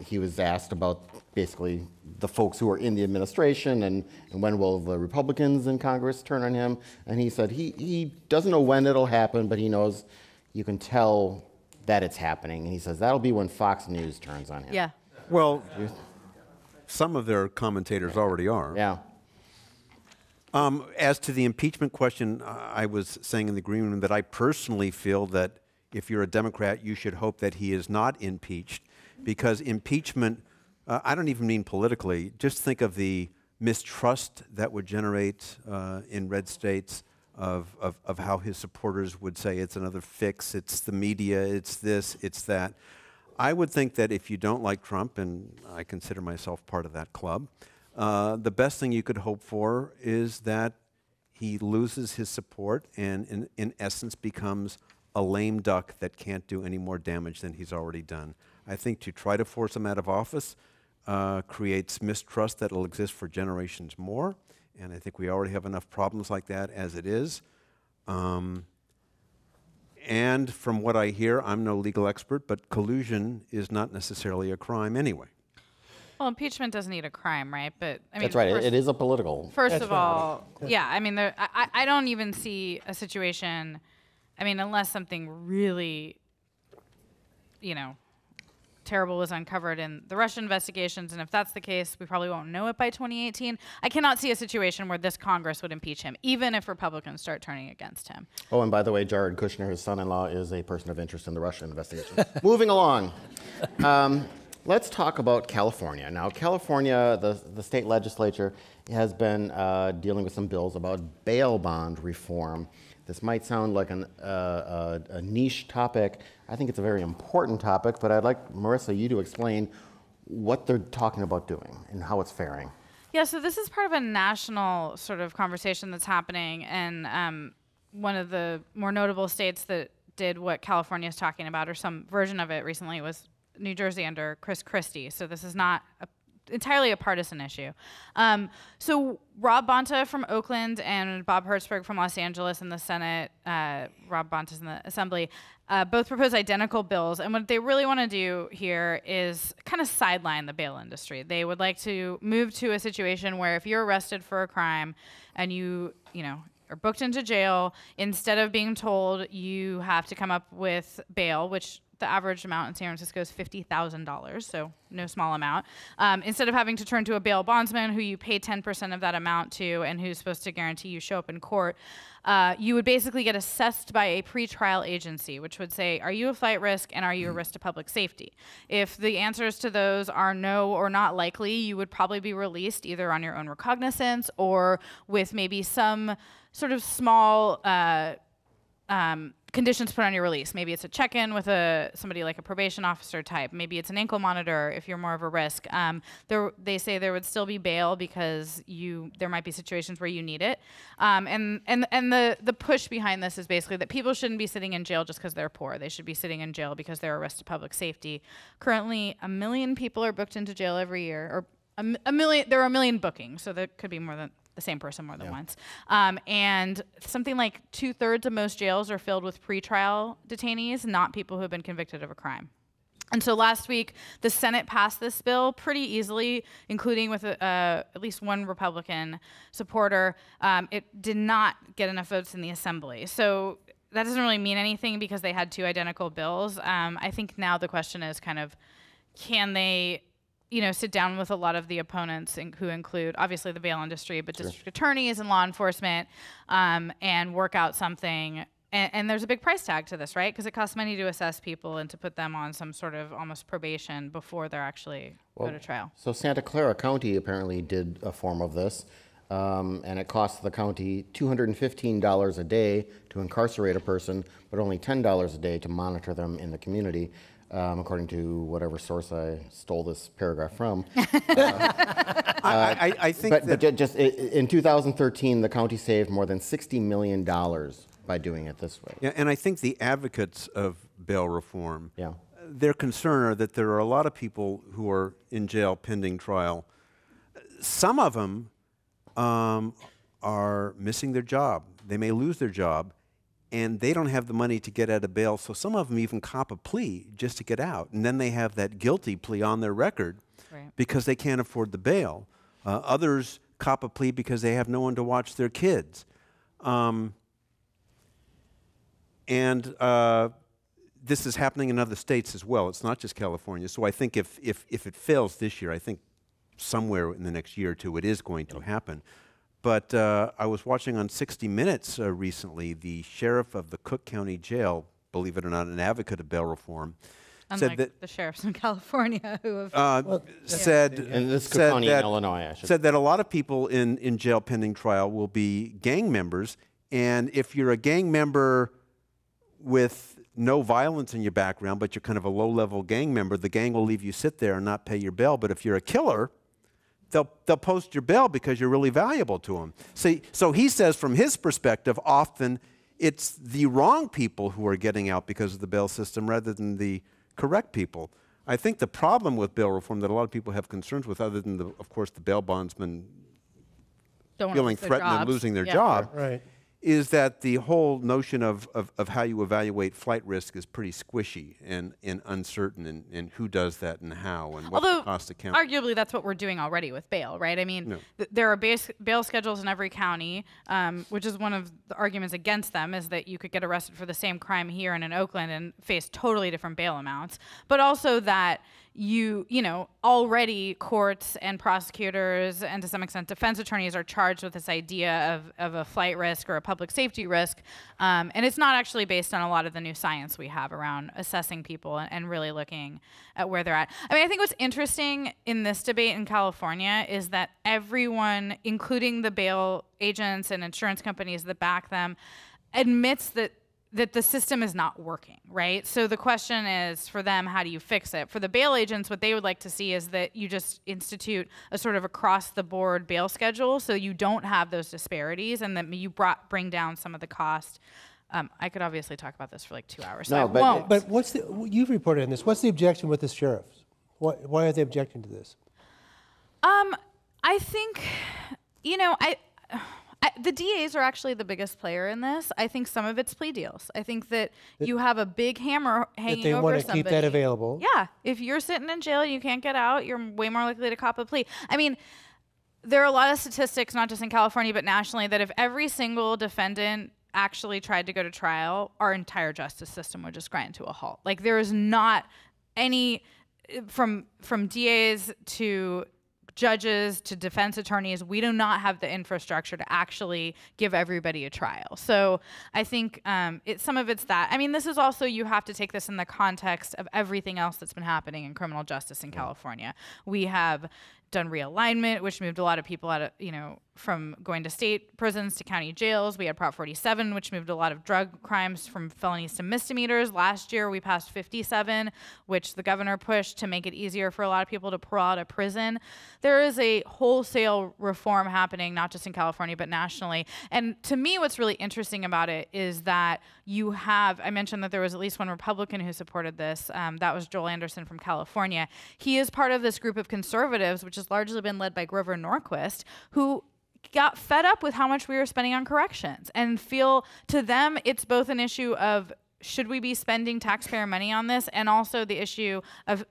he was asked about basically the folks who are in the administration and when will the Republicans in Congress turn on him. And he said he doesn't know when it'll happen, but he knows you can tell that it's happening. And he says that'll be when Fox News turns on him. Yeah. Well, some of their commentators already are. Yeah. As to the impeachment question, I was saying in the green room that I personally feel that if you're a Democrat, you should hope that he is not impeached, because impeachment, I don't even mean politically, just think of the mistrust that would generate in red states of how his supporters would say it's another fix, it's the media, it's this, it's that. I would think that if you don't like Trump, and I consider myself part of that club, the best thing you could hope for is that he loses his support and in essence becomes a lame duck that can't do any more damage than he's already done. I think to try to force him out of office creates mistrust that will exist for generations more, and I think we already have enough problems like that as it is. And from what I hear, I'm no legal expert, but collusion is not necessarily a crime anyway. Well, impeachment doesn't need a crime, right? But I mean, That's right. first- It is a political. First That's of right. all, yeah, I mean, I don't even see a situation, I mean, unless something really, terrible was uncovered in the Russian investigations, and if that's the case, we probably won't know it by 2018. I cannot see a situation where this Congress would impeach him, even if Republicans start turning against him. Oh, and by the way, Jared Kushner, his son-in-law, is a person of interest in the Russian investigation. Moving along. Let's talk about California. Now, California, the state legislature has been dealing with some bills about bail bond reform. This might sound like a niche topic. I think it's a very important topic, but I'd like, Marissa, you to explain what they're talking about doing and how it's faring. Yeah, so this is part of a national sort of conversation that's happening, and one of the more notable states that did what California is talking about, or some version of it recently. It was New Jersey under Chris Christie. So this is not entirely a partisan issue. So Rob Bonta from Oakland and Bob Hertzberg from Los Angeles in the Senate, Rob Bonta's in the Assembly, both propose identical bills. And what they really want to do here is kind of sideline the bail industry. They would like to move to a situation where if you're arrested for a crime and you are booked into jail, instead of being told you have to come up with bail, which the average amount in San Francisco is $50,000, so no small amount. Instead of having to turn to a bail bondsman who you pay 10% of that amount to and who's supposed to guarantee you show up in court, you would basically get assessed by a pretrial agency, which would say, are you a flight risk and are you a risk to public safety? If the answers to those are no or not likely, you would probably be released either on your own recognizance or with maybe some sort of small conditions put on your release. Maybe it's a check-in with somebody like a probation officer type. Maybe it's an ankle monitor if you're more of a risk. They say there would still be bail because there might be situations where you need it. And the push behind this is basically that people shouldn't be sitting in jail just because they're poor. They should be sitting in jail because they're a risk to public safety. Currently, 1 million people are booked into jail every year, or there are 1 million bookings, so that could be more than the same person more than once. And something like 2/3 of most jails are filled with pretrial detainees, not people who have been convicted of a crime. And so last week, the Senate passed this bill pretty easily, including with at least one Republican supporter. It did not get enough votes in the Assembly. So that doesn't really mean anything because they had 2 identical bills. I think now the question is kind of, can they sit down with a lot of the opponents who include obviously the bail industry, but district attorneys and law enforcement, and work out something. And there's a big price tag to this, right? Because it costs money to assess people and to put them on some sort of almost probation before they're actually go to trial. So Santa Clara County apparently did a form of this, and it costs the county $215 a day to incarcerate a person, but only $10 a day to monitor them in the community. According to whatever source I stole this paragraph from. I think but just in 2013, the county saved more than $60 million by doing it this way. Yeah, and I think the advocates of bail reform, their concern are that there are a lot of people who are in jail pending trial. Some of them are missing their job. They may lose their job, and they don't have the money to get out of bail, so some of them even cop a plea just to get out. And then they have that guilty plea on their record because they can't afford the bail. Others cop a plea because they have no one to watch their kids. This is happening in other states as well. It's not just California. So I think if it fails this year, I think somewhere in the next year or two it is going to happen. But I was watching on 60 Minutes recently, the sheriff of the Cook County Jail, believe it or not, an advocate of bail reform, Unlike said that the sheriffs in California who have said in Illinois, said that a lot of people in jail pending trial will be gang members, and if you're a gang member with no violence in your background, but you're kind of a low-level gang member, the gang will leave you sit there and not pay your bail. But if you're a killer, they'll post your bail because you're really valuable to them. So he says from his perspective, often it's the wrong people who are getting out because of the bail system rather than the correct people. I think the problem with bail reform that a lot of people have concerns with, other than, of course, the bail bondsmen feeling threatened and losing their job, is that the whole notion of how you evaluate flight risk is pretty squishy and uncertain, and who does that and how, and what's the cost account. Arguably, that's what we're doing already with bail, right? I mean, there are bail schedules in every county, which is one of the arguments against them, is that you could get arrested for the same crime here and in Oakland and face totally different bail amounts, but also that already courts and prosecutors and to some extent defense attorneys are charged with this idea of a flight risk or a public safety risk. And it's not actually based on a lot of the new science we have around assessing people and really looking at where they're at. I mean, I think what's interesting in this debate in California is that everyone, including the bail agents and insurance companies that back them, admits that the system is not working, right? So the question is, for them, how do you fix it? For the bail agents, what they would like to see is that you just institute a sort of across-the-board bail schedule so you don't have those disparities and that you bring down some of the cost I could obviously talk about this for like 2 hours, No, so I but- won't. But you've reported on this. What's the objection with the sheriffs? Why are they objecting to this? I think, the DAs are actually the biggest player in this. I think some of it's plea deals. I think that you have a big hammer hanging they over want to somebody. keep that available. Yeah, if you're sitting in jail and you can't get out, you're way more likely to cop a plea. I mean, there are a lot of statistics, not just in California, but nationally, that if every single defendant actually tried to go to trial, our entire justice system would just grind to a halt. Like, there is not any, from DAs to judges to defense attorneys, we do not have the infrastructure to actually give everybody a trial. So I think some of it's that. I mean, this is also, you have to take this in the context of everything else that's been happening in criminal justice in California. We have done realignment, which moved a lot of people out of, from going to state prisons to county jails. We had Prop 47, which moved a lot of drug crimes from felonies to misdemeanors. Last year, we passed 57, which the governor pushed to make it easier for a lot of people to parole out of prison. There is a wholesale reform happening, not just in California, but nationally. And to me, what's really interesting about it is that you have, I mentioned that there was at least one Republican who supported this. That was Joel Anderson from California. He is part of this group of conservatives, which has largely been led by Grover Norquist, who got fed up with how much we were spending on corrections and feel, to them, it's both an issue of should we be spending taxpayer money on this, and also the issue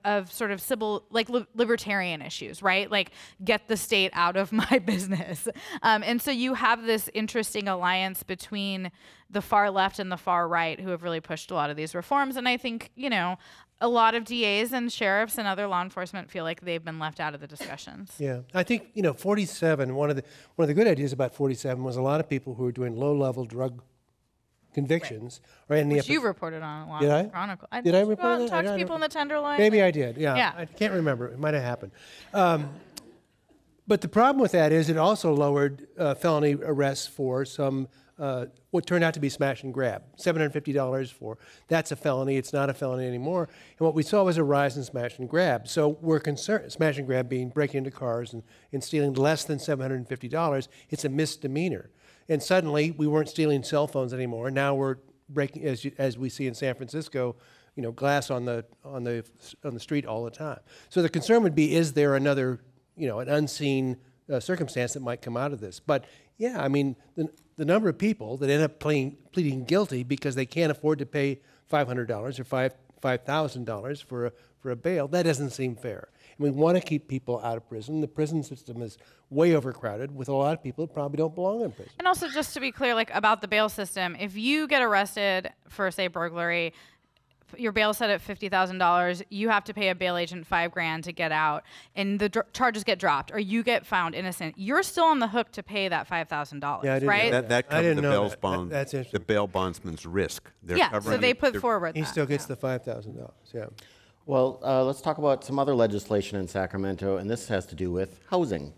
of sort of civil, like libertarian issues, right? Like, get the state out of my business. And so you have this interesting alliance between the far left and the far right who have really pushed a lot of these reforms. And I think, a lot of DAs and sheriffs and other law enforcement feel like they've been left out of the discussions. Yeah, I think 47. One of the good ideas about 47 was a lot of people who were doing low-level drug convictions, right? In the Which you reported on a lot. Did I? Chronicle. Did I Did you go out report and that? talk I to don't people in the Tenderloin? Maybe I did. Yeah. Yeah. I can't remember. It might have happened. But the problem with that is it also lowered felony arrests for some what turned out to be smash and grab. $750 for that's a felony. It's not a felony anymore. And what we saw was a rise in smash and grab. So we're concerned. Smash and grab being breaking into cars and stealing less than $750. It's a misdemeanor. And suddenly we weren't stealing cell phones anymore. Now we're breaking, as we see in San Francisco, glass on the street all the time. So the concern would be, is there another, an unseen circumstance that might come out of this? But yeah, I mean, the number of people that end up pleading guilty because they can't afford to pay $500 or $5,000 for a bail, that doesn't seem fair. And we want to keep people out of prison. The prison system is way overcrowded with a lot of people that probably don't belong in prison. And also, just to be clear, like about the bail system, if you get arrested for, say, burglary, your bail set at $50,000, you have to pay a bail agent $5,000 to get out, and the charges get dropped, or you get found innocent. You're still on the hook to pay that $5,000, Yeah, I didn't right? know That I covers didn't the know bail that. bond, That's interesting. the bail bondsman's risk. They're Yeah, so covering they it. put They're- forward He that. still gets the $5,000. Yeah. Well, let's talk about some other legislation in Sacramento, and this has to do with housing.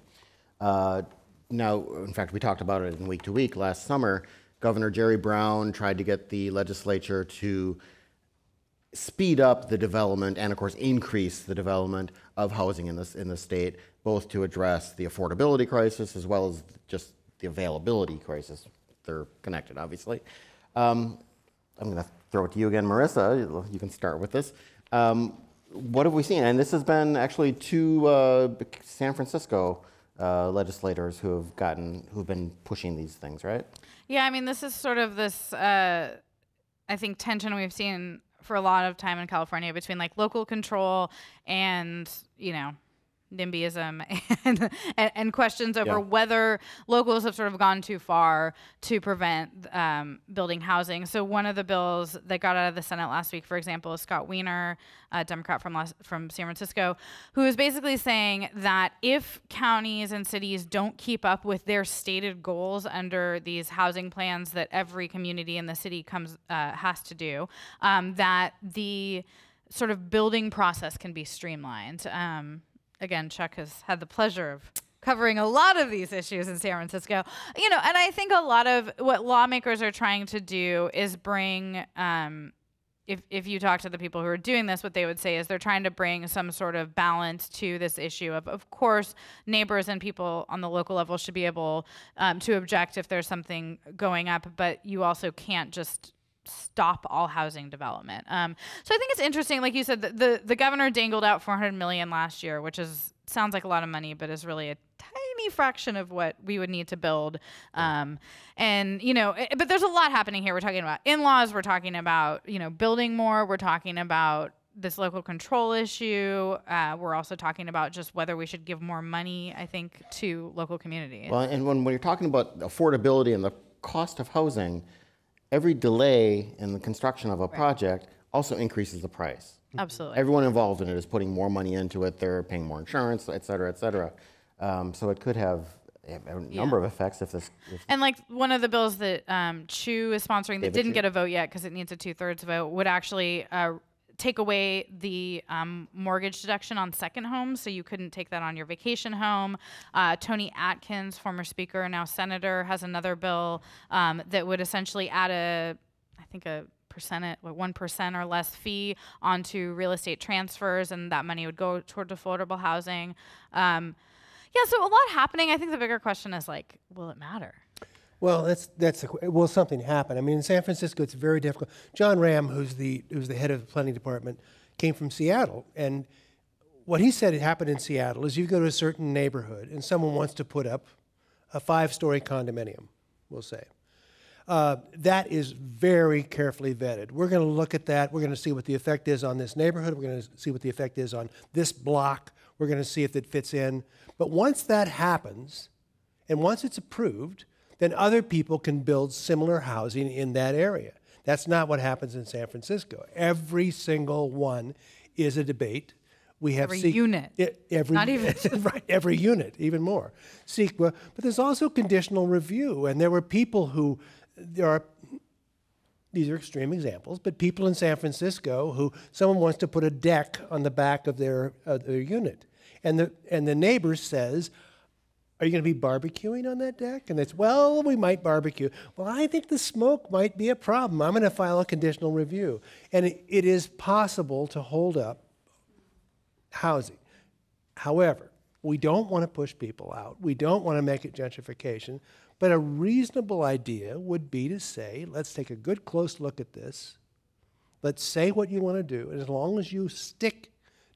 Now, in fact, we talked about it in Week to Week last summer. Governor Jerry Brown tried to get the legislature to speed up the development and, of course, increase the development of housing in the state, both to address the affordability crisis as well as just the availability crisis. They're connected, obviously. I'm going to throw it to you again, Marissa. You can start with this. What have we seen? And this has been actually two San Francisco legislators who've been pushing these things, right? Yeah, I mean, this is sort of this, I think, tension we've seen for a lot of time in California between like local control and, NIMBYism and questions over whether locals have sort of gone too far to prevent building housing. So one of the bills that got out of the Senate last week, for example, is Scott Wiener, a Democrat from San Francisco, who is basically saying that if counties and cities don't keep up with their stated goals under these housing plans that every community in the city has to do, that the sort of building process can be streamlined. Again, Chuck has had the pleasure of covering a lot of these issues in San Francisco. And I think a lot of what lawmakers are trying to do is bring if you talk to the people who are doing this, what they would say is they're trying to bring some sort of balance to this issue of course, neighbors and people on the local level should be able to object if there's something going up, but you also can't just stop all housing development. So I think it's interesting, like you said, the governor dangled out $400 million last year, which sounds like a lot of money, but is really a tiny fraction of what we would need to build. And, but there's a lot happening here. We're talking about in-laws. We're talking about, building more. We're talking about this local control issue. We're also talking about just whether we should give more money, I think, to local communities. Well, and when you're talking about affordability and the cost of housing, every delay in the construction of a project also increases the price. Absolutely. Everyone involved in it is putting more money into it. They're paying more insurance, et cetera, et cetera. So it could have a number of effects if this. And like one of the bills that Chu is sponsoring that didn't get a vote yet because it needs a 2/3 vote would actually take away the mortgage deduction on second homes, so you couldn't take that on your vacation home. Tony Atkins, former speaker, now senator, has another bill that would essentially add a 1% or less fee onto real estate transfers, and that money would go toward affordable housing. So a lot happening. I think the bigger question is like, will it matter? Well, will something happen? I mean, in San Francisco, it's very difficult. John Ram, who's the head of the planning department, came from Seattle, and what he said happened in Seattle is you go to a certain neighborhood and someone wants to put up a 5-story condominium, we'll say. That is very carefully vetted. We're going to look at that. We're going to see what the effect is on this neighborhood. We're going to see what the effect is on this block. We're going to see if it fits in. But once that happens, and once it's approved, then other people can build similar housing in that area. That's not what happens in San Francisco. Every single one is a debate. We have every unit. Not even right, every unit, even more. CEQA, but there's also conditional review, and there were people who these are extreme examples, but people in San Francisco who someone wants to put a deck on the back of their unit, and the neighbor says, "Are you going to be barbecuing on that deck?" And it's, "Well, we might barbecue." "Well, I think the smoke might be a problem. I'm going to file a conditional review." And it is possible to hold up housing. However, we don't want to push people out. We don't want to make it gentrification. But a reasonable idea would be to say, let's take a good close look at this. Let's say what you want to do. And as long as you stick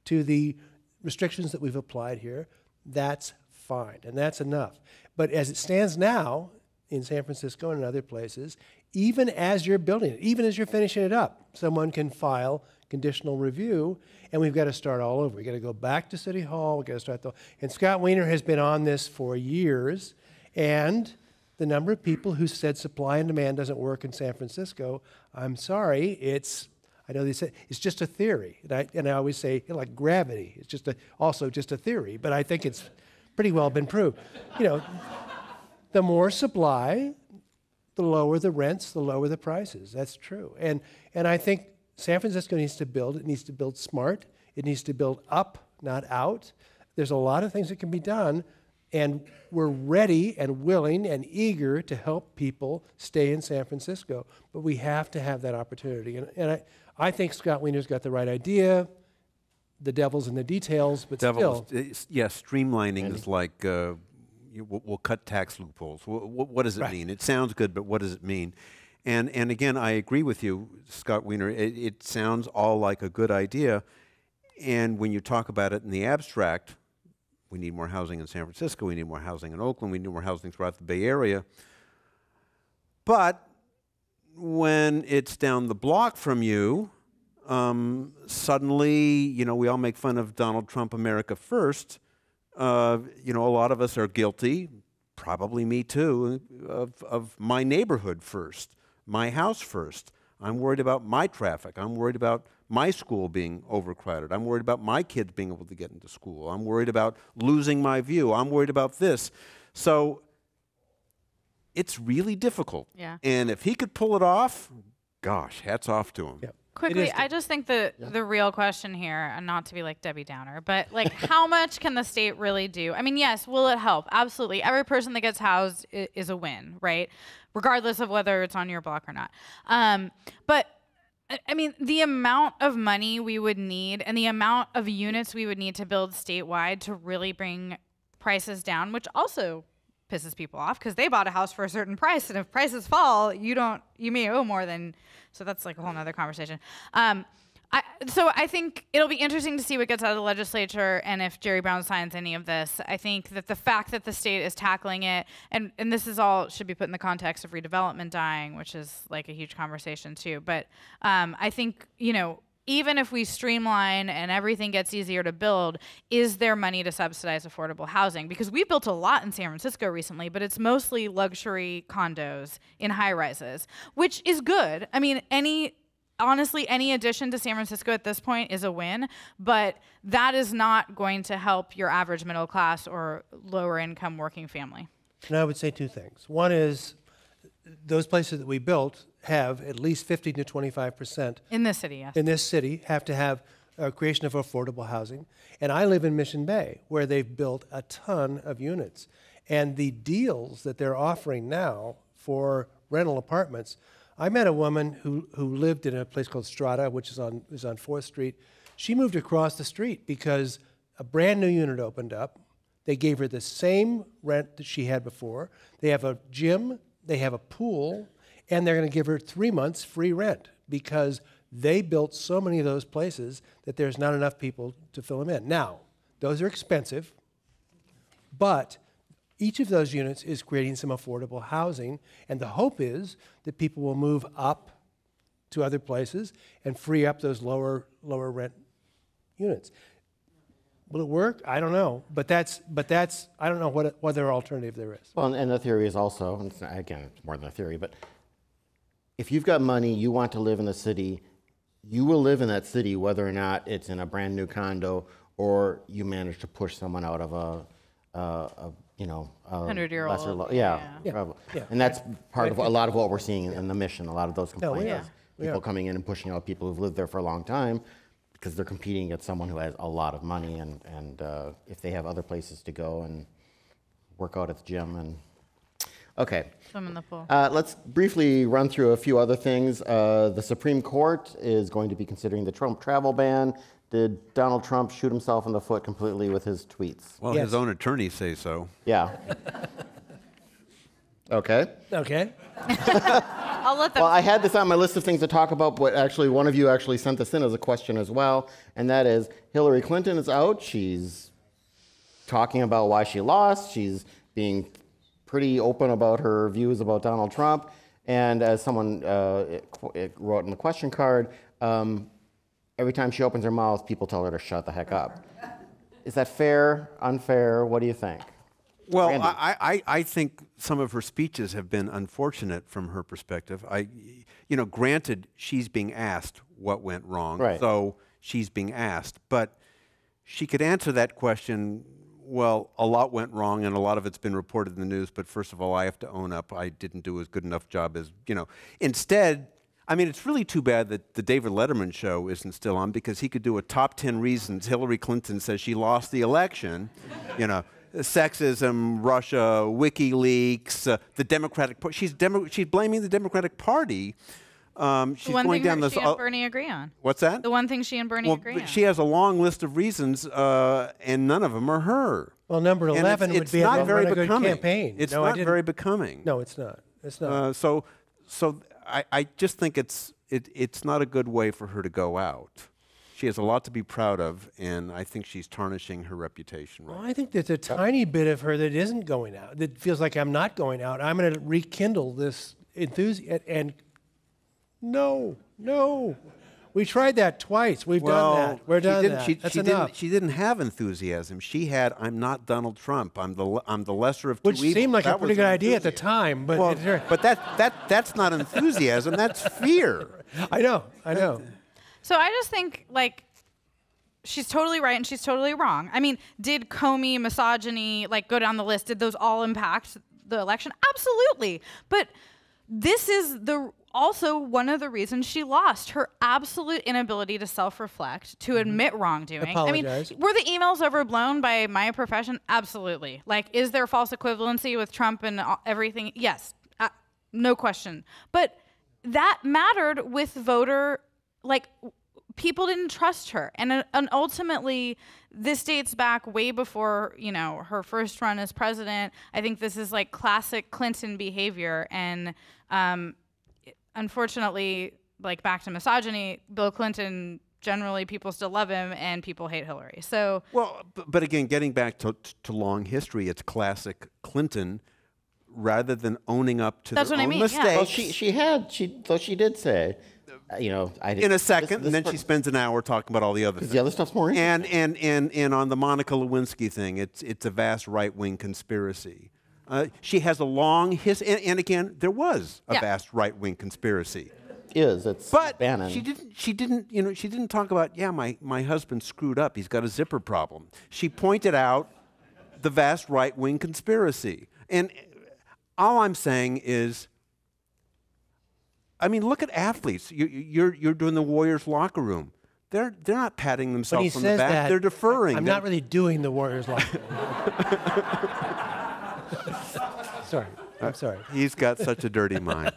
to the restrictions that we've applied here, that's fine, and that's enough. But as it stands now in San Francisco and in other places, even as you're building it, even as you're finishing it up, someone can file conditional review, and we've got to start all over. We've got to go back to City Hall. We've got to start and Scott Wiener has been on this for years, and the number of people who said supply and demand doesn't work in San Francisco, I'm sorry, I know they say it's just a theory, and I always say, like gravity, it's also just a theory, but I think it's pretty well been proved. The more supply, the lower the rents, the lower the prices. That's true. And I think San Francisco needs to build. It needs to build smart. It needs to build up, not out. There's a lot of things that can be done, and we're ready and willing and eager to help people stay in San Francisco. But we have to have that opportunity. And I think Scott Wiener's got the right idea. The devil's in the details, but still. Streamlining is like we'll cut tax loopholes. What does it mean? It sounds good, but what does it mean? And again, I agree with you, Scott Wiener. It sounds all like a good idea. And when you talk about it in the abstract, we need more housing in San Francisco, we need more housing in Oakland, we need more housing throughout the Bay Area. But when it's down the block from you, suddenly, we all make fun of Donald Trump, America First. A lot of us are guilty, probably me too, of my neighborhood first, my house first. I'm worried about my traffic. I'm worried about my school being overcrowded. I'm worried about my kids being able to get into school. I'm worried about losing my view. I'm worried about this. So it's really difficult. Yeah. And if he could pull it off, gosh, hats off to him. Yep. Quickly, I just think the real question here, and not to be like Debbie Downer, but like how much can the state really do? I mean, yes, will it help? Absolutely. Every person that gets housed is a win, right? Regardless of whether it's on your block or not. But I mean, the amount of money we would need and the amount of units we would need to build statewide to really bring prices down, which also pisses people off because they bought a house for a certain price, and if prices fall, you may owe more than. So that's like a whole nother conversation. So I think it'll be interesting to see what gets out of the legislature and if Jerry Brown signs any of this. I think that the fact that the state is tackling it, and this is all should be put in the context of redevelopment dying, which is like a huge conversation too. But I think, even if we streamline and everything gets easier to build, is there money to subsidize affordable housing? Because we've built a lot in San Francisco recently, but it's mostly luxury condos in high rises, which is good. I mean, honestly, any addition to San Francisco at this point is a win, but that is not going to help your average middle class or lower income working family. And I would say two things. One is those places that we built have at least 50 to 25%. In this city, yes. In this city, have to have a creation of affordable housing. And I live in Mission Bay, where they've built a ton of units. And the deals that they're offering now for rental apartments, I met a woman who lived in a place called Strata, which is on 4th Street. She moved across the street because a brand new unit opened up. They gave her the same rent that she had before. They have a gym, they have a pool, and they're going to give her 3 months free rent because they built so many of those places that there's not enough people to fill them in. Now, those are expensive, but each of those units is creating some affordable housing, and the hope is that people will move up to other places and free up those lower rent units. Will it work? I don't know, but that's I don't know what other alternative there is. Well, and the theory is also, and it's more than a theory, but if you've got money, you want to live in the city, you will live in that city whether or not it's in a brand new condo or you manage to push someone out of a 100-year-old. Yeah. Yeah. And that's part of a lot of what we're seeing in the Mission. A lot of those complaints, we are. people coming in and pushing out people who've lived there for a long time because they're competing against someone who has a lot of money, and if they have other places to go and work out at the gym and. Okay. Swim in the pool. Let's briefly run through a few other things. The Supreme Court is going to be considering the Trump travel ban. Did Donald Trump shoot himself in the foot completely with his tweets? Well, Yes. his own attorneys say so. Yeah. Okay. Okay. I'll let them. Well, I had this on my list of things to talk about, but actually one of you actually sent this in as a question as well, and that is Hillary Clinton is out. She's talking about why she lost. She's being pretty open about her views about Donald Trump. And as someone wrote in the question card, every time she opens her mouth, people tell her to shut the heck up. Is that fair, unfair? What do you think? Well, Randy. I think some of her speeches have been unfortunate from her perspective. Granted, she's being asked what went wrong, Right. so she's being asked. But she could answer that question, well, a lot went wrong, and a lot of it's been reported in the news, but first of all, I have to own up. I didn't do as good enough job as, Instead, it's really too bad that the David Letterman show isn't still on, because he could do a top 10 reasons Hillary Clinton says she lost the election, sexism, Russia, WikiLeaks, the Democratic Party. She's blaming the Democratic Party. She's the one going thing down this. she and Bernie agree on. What's that? The one thing she and Bernie agree but on. she has a long list of reasons, and none of them are her. Well, number And 11 would it's be not a very good becoming. campaign. It's No, I not didn't- very becoming. No, it's not. It's not. So I just think it's not a good way for her to go out. She has a lot to be proud of, and I think she's tarnishing her reputation. Right. Well, I think there's a tiny bit of her that isn't going out, that feels like I'm not going out. I'm going to rekindle this enthusiasm. And no. We tried that twice. We've done that. We're done that. That's enough. She didn't have enthusiasm. She had, I'm not Donald Trump. I'm the lesser of two Which evils. seemed like a That pretty was good idea at the enthusiasm. time. But, Well, but that's not enthusiasm. That's fear. I know. So I just think, she's totally right and she's totally wrong. Did Comey, misogyny, go down the list, did those all impact the election? Absolutely. But this is also one of the reasons she lost, her absolute inability to self-reflect, to admit wrongdoing. Apologize. Were the emails overblown by my profession? Absolutely. Is there false equivalency with Trump and everything? Yes, no question. But that mattered with voter people didn't trust her. And ultimately, this dates back way before, her first run as president. I think this is like classic Clinton behavior. And unfortunately, like back to misogyny, Bill Clinton, generally people still love him and people hate Hillary. So well, but again, getting back to long history, it's classic Clinton rather than owning up to That's their what I own mean, mistakes. yeah. Well, she did say, I did, In a second, this and then she spends an hour talking about all the other things. the other stuff's more interesting. And on the Monica Lewinsky thing, it's a vast right-wing conspiracy. She has a long history, and again, there was a vast right-wing conspiracy. It's But Bannon. she didn't talk about, my husband screwed up. He's got a zipper problem. She pointed out the vast right-wing conspiracy. And all I'm saying is, look at athletes. You're doing the Warriors locker room. They're not patting themselves on the back. They're deferring. I'm not really doing the Warriors locker room. Sorry. I'm sorry. He's got such a dirty mind.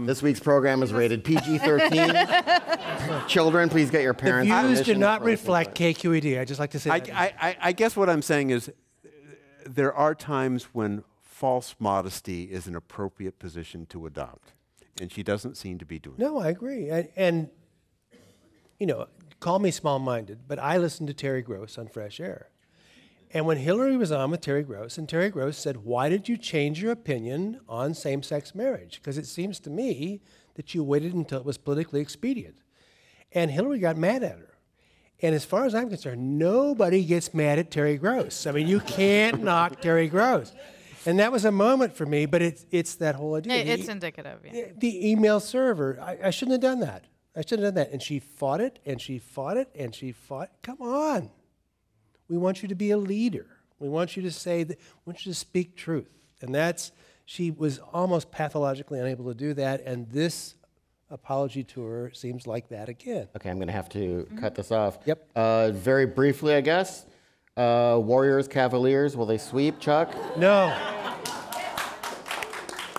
This week's program is rated PG-13. Children, please get your The parents' views do permission not before you reflect KQED. I just like to say that. I guess what I'm saying is there are times when false modesty is an appropriate position to adopt, and she doesn't seem to be doing it. No, I agree. And call me small-minded, but I listened to Terry Gross on Fresh Air. And when Hillary was on with Terry Gross, and Terry Gross said, why did you change your opinion on same-sex marriage? Because it seems to me that you waited until it was politically expedient. And Hillary got mad at her. And as far as I'm concerned, nobody gets mad at Terry Gross. You can't knock Terry Gross. And that was a moment for me, but it's that whole idea. It's indicative, yeah. The email server, I shouldn't have done that. I shouldn't have done that. And she fought it, and she fought it, and she fought. Come on. We want you to be a leader. We want you to say that, we want you to speak truth. And she was almost pathologically unable to do that, and this apology to her seems like that again. Okay, I'm going to have to cut this off. Yep. Very briefly, I guess. Warriors, Cavaliers, will they sweep, Chuck? No.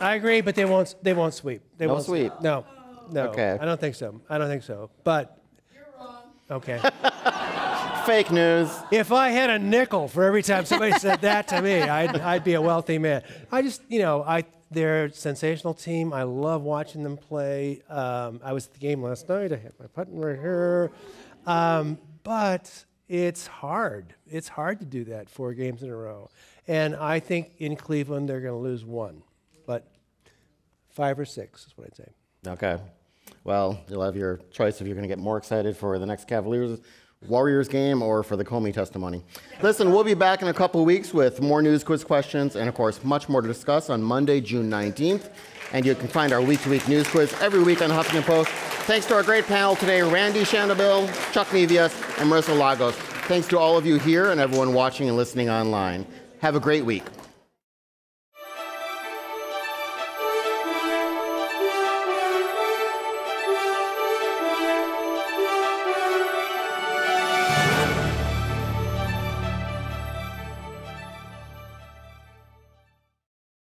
I agree, but they won't sweep. They No won't sweep. No. Okay. I don't think so. But you're wrong. Okay. Fake news. If I had a nickel for every time somebody said that to me, I'd be a wealthy man. They're a sensational team. I love watching them play. I was at the game last night. I had my button right here. But it's hard. It's hard to do that 4 games in a row. And I think in Cleveland they're going to lose 1. But 5 or 6 is what I'd say. Okay. Well, you'll have your choice if you're going to get more excited for the next Warriors game or for the Comey testimony. Listen, we'll be back in a couple weeks with more news quiz questions and, of course, much more to discuss on Monday, June 19th. And you can find our week-to-week news quiz every week on Huffington Post. Thanks to our great panel today, Randy Shandabil, Chuck Nevius, and Marissa Lagos. Thanks to all of you here and everyone watching and listening online. Have a great week.